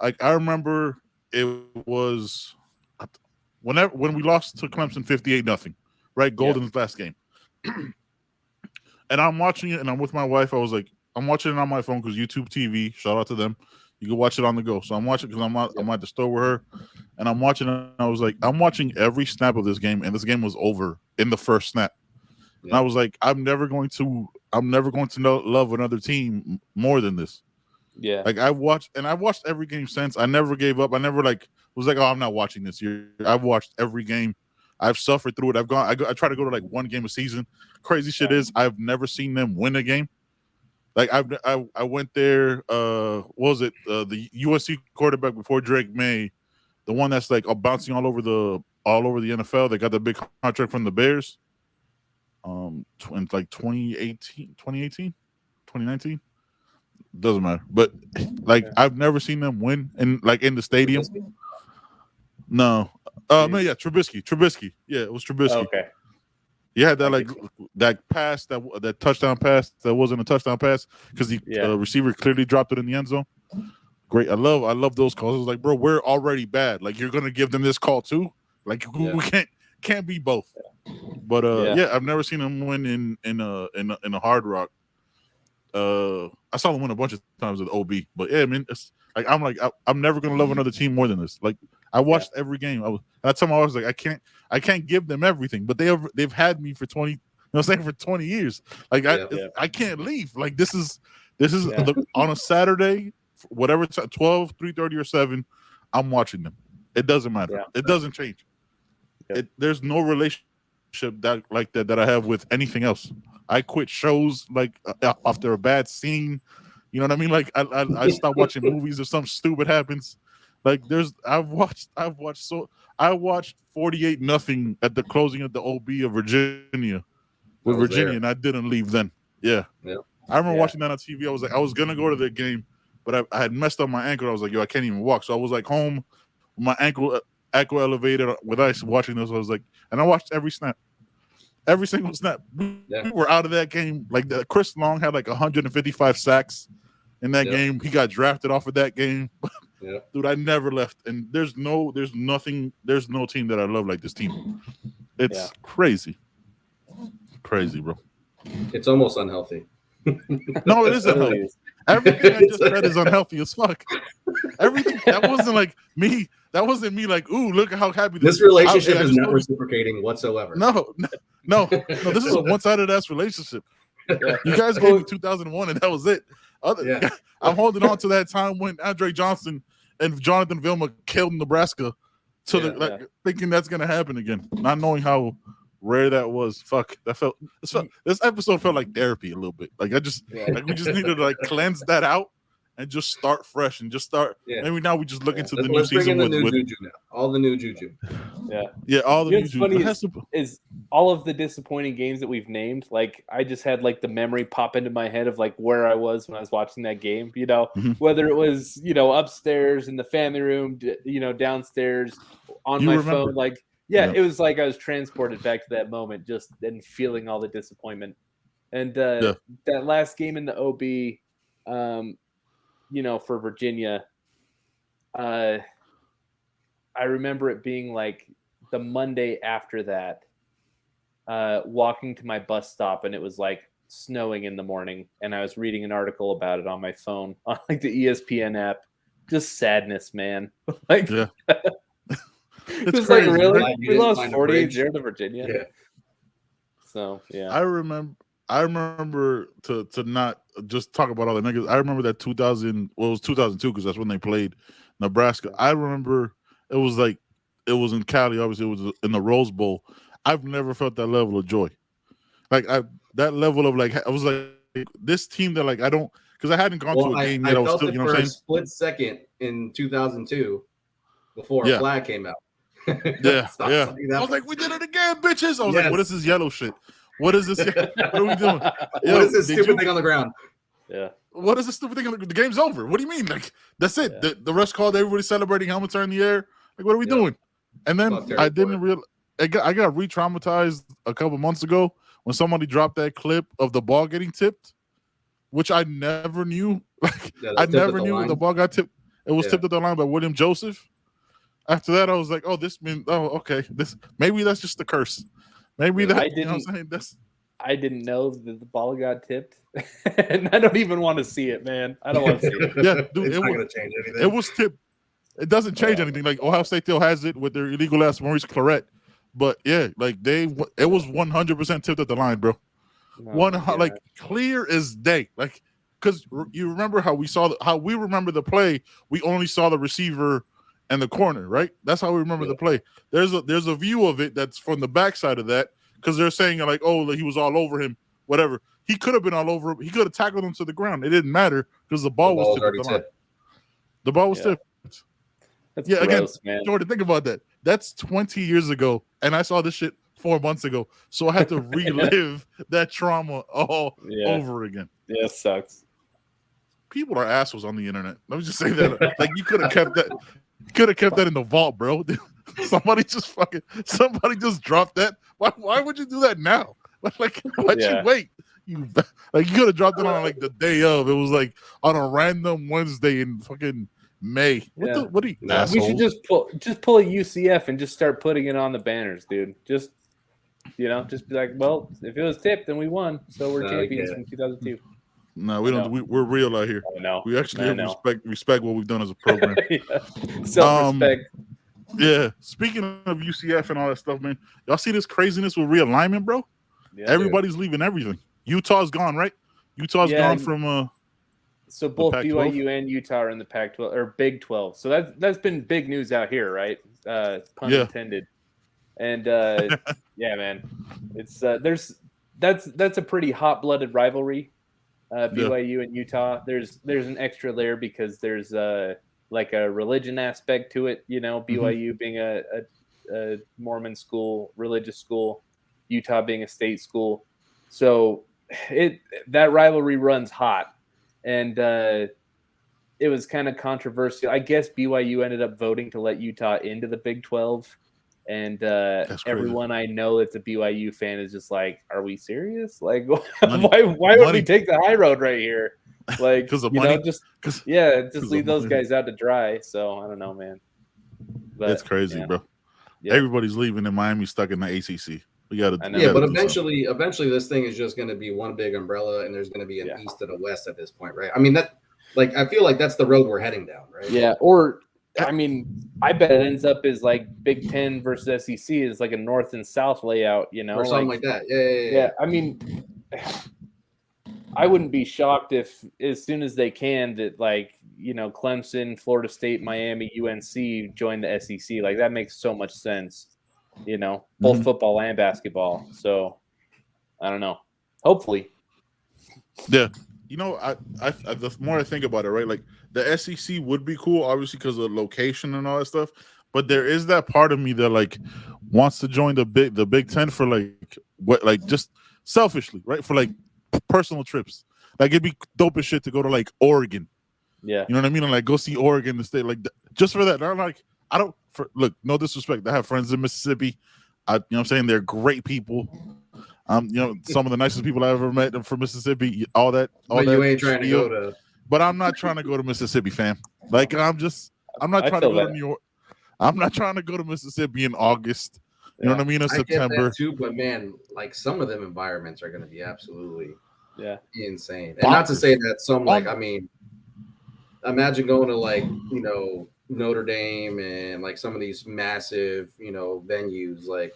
like I remember it was when we lost to Clemson 58-0, right? Golden's last game. And I'm watching it, and I'm with my wife. I was like, I'm watching it on my phone because YouTube TV. Shout out to them. You can watch it on the go. So I'm watching because I'm at the store with her, and I'm watching it. And I was like, I'm watching every snap of this game, and this game was over in the first snap. Yeah. And I was like, I'm never going to love another team more than this. Yeah. Like I've watched every game since. I never gave up. I never was like, oh, I'm not watching this year. I've watched every game. I've suffered through it. I try to go to like one game a season. Crazy shit is I've never seen them win a game. Like I went there. What was it? The USC quarterback before Drake May, the one that's like bouncing all over the NFL. They got the big contract from the Bears. In like 2019, doesn't matter. But like I've never seen them win in the stadium. No. Trubisky. Yeah, it was Trubisky. Oh, okay. He had that that pass, that touchdown pass that wasn't a touchdown pass because the receiver clearly dropped it in the end zone. Great. I love those calls. I was like, bro, we're already bad. Like you're gonna give them this call too? Like we can't be both. But yeah, I've never seen him win in a Hard Rock. I saw him win a bunch of times with OB, but yeah, I mean, it's like I'm never gonna love another team more than this. Like I watched every game. That time I was like, I can't give them everything, but they've had me for 20. You know what I'm saying, for 20 years. Like I can't leave. Like this is on a Saturday, whatever it's 12, 3:30 or 7, I'm watching them. It doesn't matter. Yeah. It doesn't change. There's no relationship that I have with anything else. I quit shows like after a bad scene. You know what I mean? Like I stopped watching movies if something stupid happens. Like I watched 48-0 at the closing of the OB of Virginia with Virginia, and I didn't leave then. Yeah. I remember watching that on TV. I was gonna go to the game, but I had messed up my ankle. I was like, yo, I can't even walk. So I was like home with my ankle elevated with ice watching this. I was like, and I watched every snap. Every single snap. We were out of that game. Like Chris Long had like 155 sacks in that game. He got drafted off of that game. Dude, I never left. And there's no team that I love like this team. It's crazy. Crazy, bro. It's almost unhealthy. No, it is unhealthy. Everything I just said is unhealthy as fuck. Everything that wasn't like me. That wasn't me like, ooh, look at how happy this relationship is not reciprocating whatsoever. No. This is a one-sided ass relationship. You guys gave me 2001 and that was it. I'm holding on to that time when Andre Johnson and Jonathan Vilma killed Nebraska thinking that's gonna happen again. Not knowing how rare that was. Fuck. This episode felt like therapy a little bit. Like we just needed to like cleanse that out and just start fresh and just start. Maybe now we just look into the new season with juju now. All the new juju. All the new juju. Funny is all of the disappointing games that we've named. Like I just had like the memory pop into my head of like where I was when I was watching that game. You know, whether it was upstairs in the family room, downstairs on my phone. Like it was like I was transported back to that moment, just and feeling all the disappointment. And that last game in the OB. For Virginia, I remember it being like the Monday after that, walking to my bus stop, and it was like snowing in the morning, and I was reading an article about it on my phone on like the ESPN app. Just sadness, man. Like, it's crazy. Like, really? We lost 48-0 to Virginia. Yeah. So I remember to not just talk about all the negatives. I remember that 2000. Well, it was 2002 because that's when they played Nebraska. I remember it was in Cali. Obviously, it was in the Rose Bowl. I've never felt that level of joy, that level of like. I was like this team that like I don't because I hadn't gone to a game yet. I was still, you know what I'm saying? Split second in 2002 before a flag came out. I was like, we did it again, bitches. I was like, what is this yellow shit? What is this? What are we doing? What is this stupid thing on the ground? Yeah. What is this stupid thing? The game's over. What do you mean? Like that's it. Yeah. The rest called. Everybody celebrating. Helmets are in the air. Like what are we doing? And then I didn't realize. I got re-traumatized a couple months ago when somebody dropped that clip of the ball getting tipped, which I never knew. Like I never knew the ball got tipped. It was tipped at the line by William Joseph. After that, I was like, okay. Maybe that's just the curse. Maybe that. You know what I'm saying? I didn't know that the ball got tipped, and I don't even want to see it, man. I don't want to see it. Yeah, dude, it's not going to change anything. It was tipped. It doesn't change anything. Like Ohio State still has it with their illegal ass Maurice Claret, but it was 100% tipped at the line, bro. Like clear as day. Like because you remember how we remember the play. We only saw the receiver and the corner, right? That's how we remember the play. There's a view of it that's from the backside of that because they're saying like, oh, he was all over him, whatever. He could have been all over him. He could have tackled him to the ground. It didn't matter because the ball was tipped. The ball was tipped. That's gross, again, man. Jordan, think about that. That's 20 years ago, and I saw this shit 4 months ago, so I had to relive that trauma all over again. Yeah, it sucks. People are assholes on the internet. Let me just say that. Like you could have kept that. Could have kept that in the vault, bro. Somebody just dropped that. Why would you do that now? Like, why'd you wait? You could have dropped it on like the day of. It was like on a random Wednesday in fucking May. What are you? We should just pull a UCF and just start putting it on the banners, dude. Just You know, just be like, well, if it was tipped, then we won, so we're champions from 2002. No, we don't. We're real out here. I know. We actually I know. respect what we've done as a program. Self-respect. Yeah. Speaking of UCF and all that stuff, man, y'all see this craziness with realignment, bro? Yeah, everybody's leaving everything. Utah's gone, right? Utah's gone from. So both Pac-12? BYU and Utah are in the Pac-12 or Big 12. So that's been big news out here, right? Pun intended. And yeah, man, it's that's a pretty hot-blooded rivalry. BYU and Utah. There's an extra layer because there's like a religion aspect to it. You know, BYU being a Mormon school, religious school, Utah being a state school. So that rivalry runs hot, and it was kind of controversial. I guess BYU ended up voting to let Utah into the Big 12. And everyone I know that's a BYU fan is just like, "Are we serious? Like, why would we take the high road right here? Like, because of you money? know, just leave those guys out to dry." So I don't know, man. But, it's crazy, bro. Yeah. Everybody's leaving, and Miami's stuck in the ACC. We got to. Yeah, but eventually, this thing is just going to be one big umbrella, and there's going to be an east and a west at this point, right? I mean, I feel like that's the road we're heading down, right? Yeah, or. I mean, I bet it ends up as like Big 10 versus SEC is like a north and south layout, you know, or something like that. Yeah. I mean, I wouldn't be shocked if, as soon as they can, that like, you know, Clemson, Florida State, Miami, UNC join the SEC. Like that makes so much sense, you know, both football and basketball. So I don't know. Hopefully. Yeah. You know, I the more I think about it, right? Like the SEC would be cool, obviously, because of the location and all that stuff. But there is that part of me that like wants to join the Big Ten for like just selfishly, right? For like personal trips. Like it'd be dope as shit to go to like Oregon. Yeah, you know what I mean? And like go see Oregon, the state, like just for that. They're like, look, no disrespect. I have friends in Mississippi. You know what I'm saying? They're great people. You know, some of the nicest people I ever met from Mississippi. All that. You ain't trying to go to. But I'm not trying to go to Mississippi, fam. Like I'm not trying to go to New York. I'm not trying to go to Mississippi in August. You know what I mean? In September. I get that too, but man, like some of them environments are going to be absolutely insane. And not to say that some like, I mean, imagine going to like, you know, Notre Dame and like some of these massive, you know, venues. Like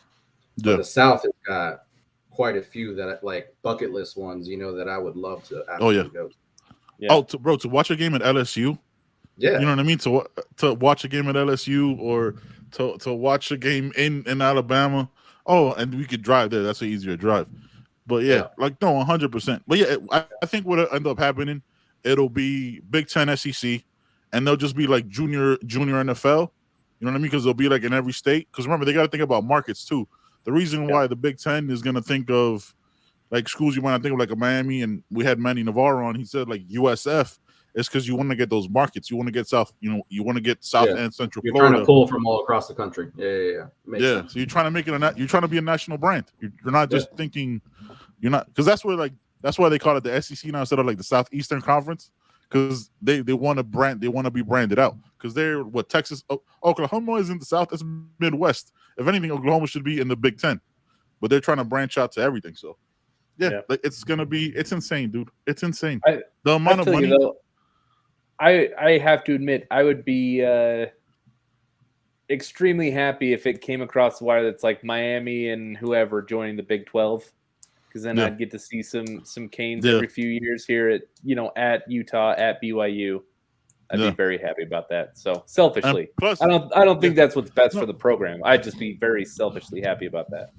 the South has got quite a few that like bucket list ones, you know, that I would love to absolutely go to. Yeah. Oh, to watch a game at LSU. Yeah. You know what I mean? To watch a game at LSU or to watch a game in Alabama. Oh, and we could drive there. That's an easier drive. But like no, 100%. But yeah, I think what'll end up happening, it'll be Big Ten, SEC, and they'll just be like junior NFL. You know what I mean? Because they'll be like in every state. Because remember, they got to think about markets too. The reason why the Big Ten is going to think of like schools you might not think of like a Miami, and we had Manny Navarro on. He said like USF is because you want to get those markets. You want to get South. You know, you want to get South and Central You're Florida. Trying to pull from all across the country. Yeah. Makes sense. So you're trying to make it you're trying to be a national brand. You're not just thinking. You're not because that's why they call it the SEC now instead of like the Southeastern Conference because they want to brand. They want to be branded out because they're Texas. Oklahoma is in the South. That's Midwest. If anything, Oklahoma should be in the Big Ten. But they're trying to branch out to everything. So, like it's insane, dude. It's insane. The amount of money. Though, I have to admit, I would be extremely happy if it came across the wire that's like Miami and whoever joining the Big 12, because then I'd get to see some Canes every few years here at Utah, at BYU. I'd be very happy about that. So selfishly, plus, I don't think that's what's best for the program. I'd just be very selfishly happy about that.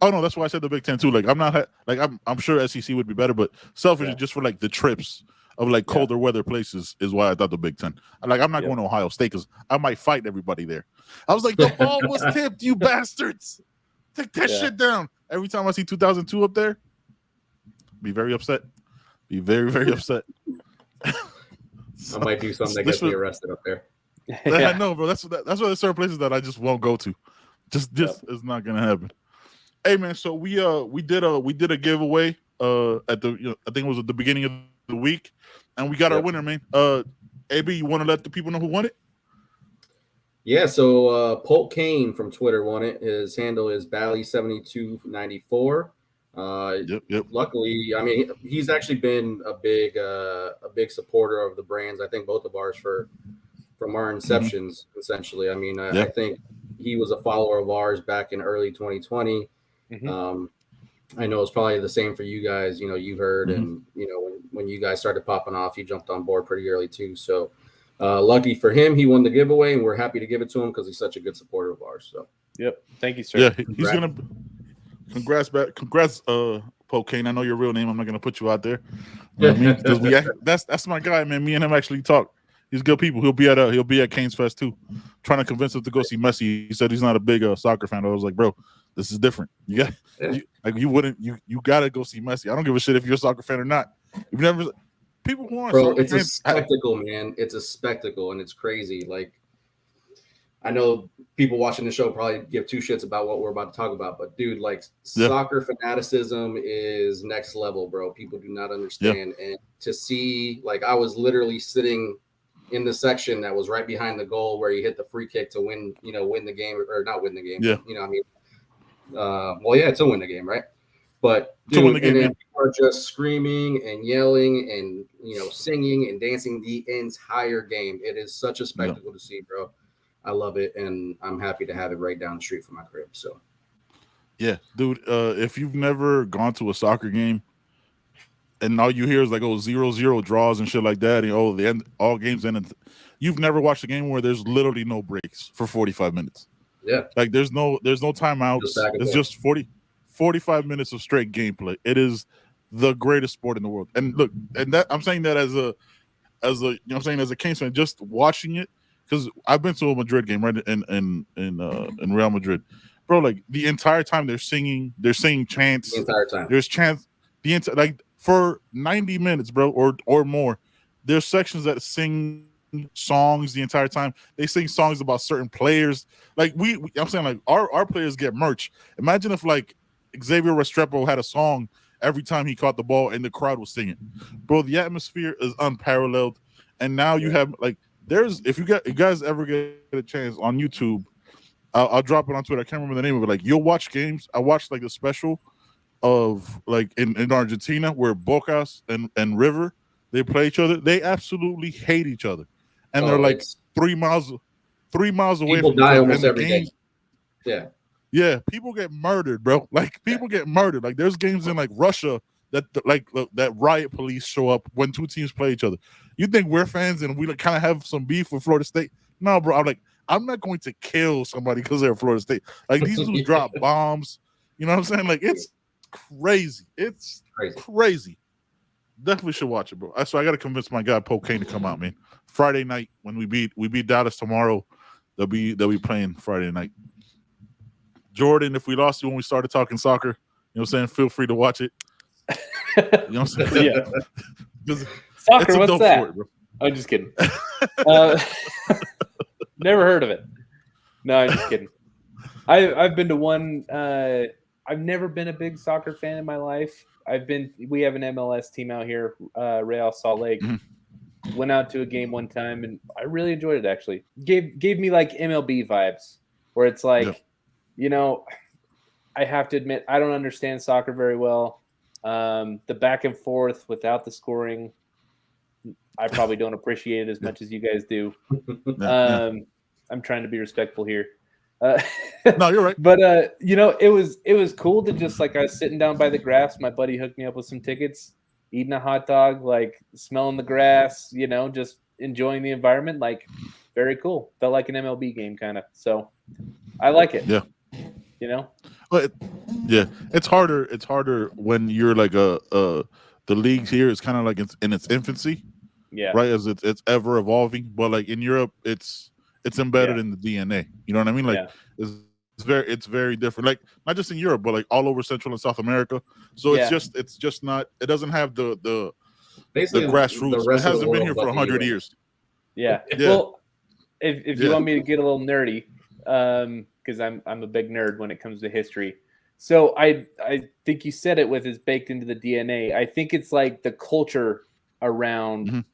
Oh no, that's why I said the Big Ten too. Like I'm sure SEC would be better, but selfishly just for like the trips of like colder weather places is why I thought the Big Ten. Like I'm not going to Ohio State because I might fight everybody there. I was like, the ball was tipped, you bastards! Take that shit down. Every time I see 2002 up there, be very upset. Be very, very upset. I might do something that gets me arrested up there. I know, bro. That's why there's certain places that I just won't go to. Just is not gonna happen. Hey man, so we did a giveaway at the I think it was at the beginning of the week, and we got our winner, man. AB, you want to let the people know who won it? Yeah, so Polk Kane from Twitter won it. His handle is Bally7294. Yep. Luckily, I mean, he's actually been a big supporter of the brands. I think both of ours from our inceptions, essentially. I mean, I Yep. think he was a follower of ours back in early 2020. Mhm. I know it's probably the same for you guys. You know, you heard, and you know, when you guys started popping off, he jumped on board pretty early too. So, lucky for him, he won the giveaway, and we're happy to give it to him because he's such a good supporter of ours. So, Yep. Thank you, sir. Yeah, he's gonna. Congrats, Poke Kane. I know your real name. I'm not gonna put you out there. You know what I mean? Because that's my guy, man. Me and him actually talk. He's good people. He'll be at Canes Fest too. Trying to convince him to go see Messi. He said he's not a big soccer fan. I was like, bro, this is different. You gotta go see Messi. I don't give a shit if you're a soccer fan or not. You've never people who aren't bro, soccer it's a fans. spectacle, man. It's a spectacle, and it's crazy. Like, I know people watching the show probably give two shits about what we're about to talk about, but dude, like soccer fanaticism is next level, bro. People do not understand. And to see, like, I was literally sitting in the section that was right behind the goal where he hit the free kick to win the game, or not win the game. Yeah. You know, I mean, to win the game, right? But To win dude, the game, and then people are just screaming and yelling and singing and dancing the entire game. It is such a spectacle to see, bro. I love it, and I'm happy to have it right down the street from my crib. So, yeah, dude. If you've never gone to a soccer game and all you hear is like 0-0 draws and shit like that, and the end, all games end. You've never watched a game where there's literally no breaks for 45 minutes. Yeah, like there's no timeouts. It's just 45 minutes of straight gameplay. It is the greatest sport in the world. And look, and that I'm saying that as a as a Kings fan, just watching it, because I've been to a Madrid game, right, in Real Madrid, bro. Like the entire time they're singing chants. the entire time. There's chants like for 90 minutes, bro, or more. There's sections that sing songs the entire time. They sing songs about certain players. Like I'm saying, like our players get merch. Imagine if like Xavier Restrepo had a song every time he caught the ball and the crowd was singing. Bro, the atmosphere is unparalleled. And now you have like if you guys ever get a chance on YouTube, I'll drop it on Twitter. I can't remember the name of it. Like you'll watch games. I watched like the special of like in Argentina where Bocas and River, they play each other. They absolutely hate each other. And they're like 3 miles away people from die each other. almost And every day. Yeah. Yeah, people get murdered, bro. Like people get murdered. Like there's games in like Russia that that riot police show up when two teams play each other. You think we're fans and we like, kind of have some beef with Florida State? No, bro. I'm not going to kill somebody because they're Florida State. Like these dudes drop bombs. You know what I'm saying? Like it's crazy. It's crazy. Definitely should watch it, bro. So I got to convince my guy Poke Kane to come out, man. Friday night when we beat Dallas tomorrow, they'll be playing Friday night. Jordan, if we lost you when we started talking soccer, you know what I'm saying? Feel free to watch it. You know what I'm saying? Yeah. Soccer, what's that? Sport, bro. I'm just kidding. Never heard of it. No, I'm just kidding. I've been to one. I've never been a big soccer fan in my life. We have an MLS team out here, Real Salt Lake. Mm-hmm. Went out to a game one time, and I really enjoyed it, actually. Gave me like MLB vibes, where it's like, I have to admit, I don't understand soccer very well. The back and forth without the scoring, I probably don't appreciate it as much as you guys do. I'm trying to be respectful here. No, you're right. But it was cool to just like I was sitting down by the grass. My buddy hooked me up with some tickets, eating a hot dog, like smelling the grass, just enjoying the environment. Like very cool. Felt like an MLB game kind of. So I like it. Yeah. But it's harder. It's harder when you're like the leagues here is kind of like in its infancy. Yeah. Right, as it's ever evolving. But like in Europe, it's embedded in the DNA. You know what I mean? Like it's very different. Like not just in Europe, but like all over Central and South America. So it's just not. It doesn't have the grassroots. It hasn't been here for 100 years. Yeah. Well, if you want me to get a little nerdy, because I'm a big nerd when it comes to history. So I think you said it with is baked into the DNA. I think it's like the culture around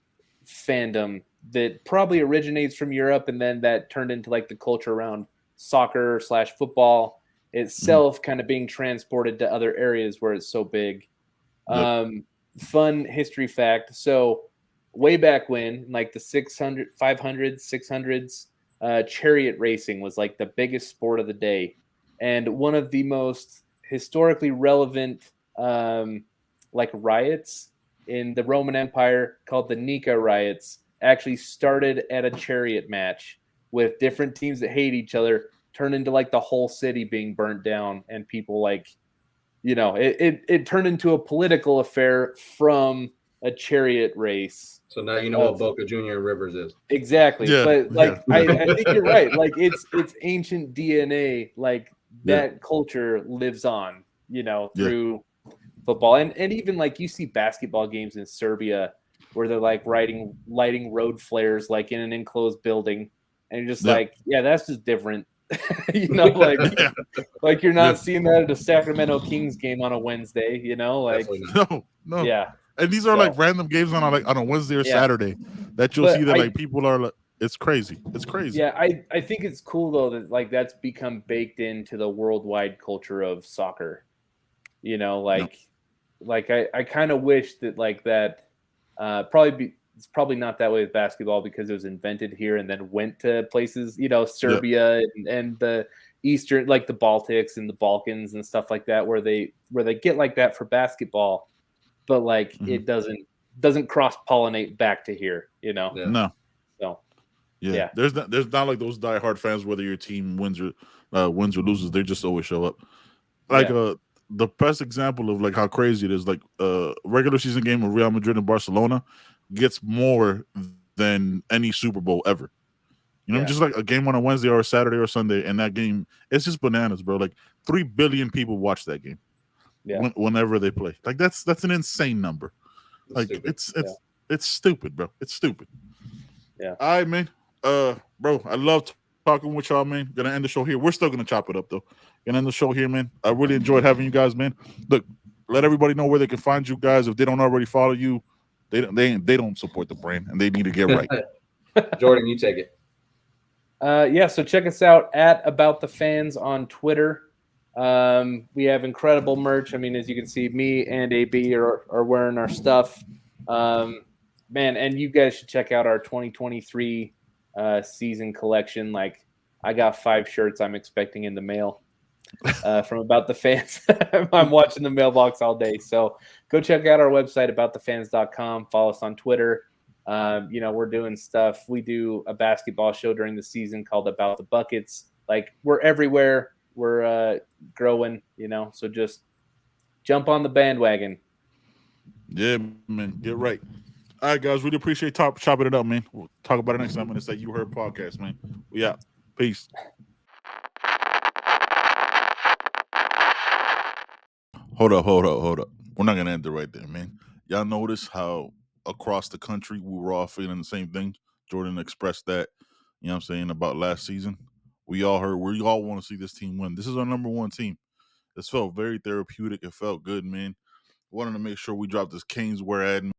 fandom that probably originates from Europe, and then that turned into like the culture around soccer / football itself, kind of being transported to other areas where it's so big. Yep. Fun history fact. So way back when, like the 600, 500s, 600s, chariot racing was like the biggest sport of the day. And one of the most historically relevant like riots in the Roman Empire, called the Nika riots, actually started at a chariot match with different teams that hate each other, turned into like the whole city being burnt down, and people like, it turned into a political affair from a chariot race. So now you know what Boca Junior Rivers is. Exactly. Yeah, But like yeah. I think you're right. Like it's ancient DNA, like that culture lives on, through football. And even like you see basketball games in Serbia where they're like lighting road flares like in an enclosed building. And you're just like, yeah, that's just different. Like you're not seeing that at a Sacramento Kings game on a Wednesday, like no. Yeah. And these are like random games on a Wednesday or Saturday that you'll see that like people are like, it's crazy. It's crazy. Yeah, I think it's cool though that like that's become baked into the worldwide culture of soccer. I kind of wish that like that it's probably not that way with basketball because it was invented here and then went to places, Serbia and the Eastern, like the Baltics and the Balkans and stuff like that, where they get like that for basketball, but like it doesn't cross pollinate back to here, No. So yeah. There's not like those diehard fans whether your team wins or loses, they just always show up. Like the best example of like how crazy it is, like regular season game of Real Madrid and Barcelona gets more than any Super Bowl ever. Just like a game on a Wednesday or a Saturday or Sunday, and that game, it's just bananas, bro. Like 3 billion people watch that game. Yeah. Whenever they play, like that's an insane number. Like it's stupid, bro. It's stupid. Yeah. All right, man. Bro, I love talking with y'all, man. Gonna end the show here. We're still gonna chop it up though. Gonna end the show here, man. I really enjoyed having you guys, man. Look, let everybody know where they can find you guys if they don't already follow you. They don't support the brand, and they need to get right. Jordan, you take it. So check us out at About the Fans on Twitter. We have incredible merch. I mean, as you can see, me and AB are wearing our stuff. Man, and you guys should check out our 2023 season collection. Like, I got 5 shirts I'm expecting in the mail from About the Fans. I'm watching the mailbox all day. So go check out our website, aboutthefans.com. Follow us on Twitter. We're doing stuff. We do a basketball show during the season called About the Buckets. Like, we're everywhere. We're growing, so just jump on the bandwagon. Yeah, man. Get right. All right, guys. Really appreciate chopping it up, man. We'll talk about it next time on the You Heard podcast, man. We out. Peace. Hold up. We're not gonna end it right there, man. Y'all notice how across the country we were all feeling the same thing? Jordan expressed that, about last season. We all want to see this team win. This is our number 1 team. This felt very therapeutic. It felt good, man. Wanted to make sure we dropped this Caneswear ad.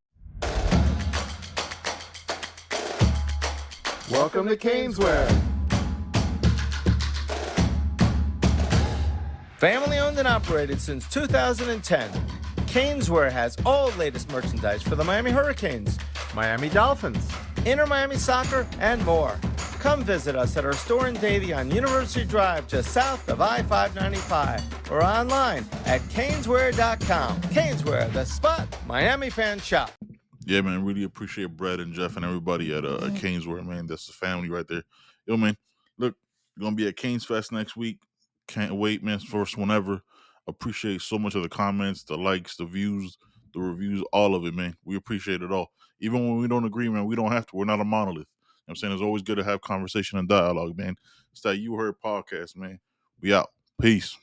Welcome to Caneswear. Family owned and operated since 2010, Caneswear has all latest merchandise for the Miami Hurricanes, Miami Dolphins, Inter Miami Soccer, and more. Come visit us at our store in Davie on University Drive, just south of I-595, or online at caneswear.com. Caneswear, the spot Miami fans shop. Yeah, man, really appreciate Brett and Jeff and everybody at Caneswear, man. That's the family right there. Yo, man, look, we're going to be at Canes Fest next week. Can't wait, man. First one ever. Appreciate so much of the comments, the likes, the views, the reviews, all of it, man. We appreciate it all. Even when we don't agree, man, we don't have to. We're not a monolith. You know what I'm saying? It's always good to have conversation and dialogue, man. It's that You Heard podcast, man. We out. Peace.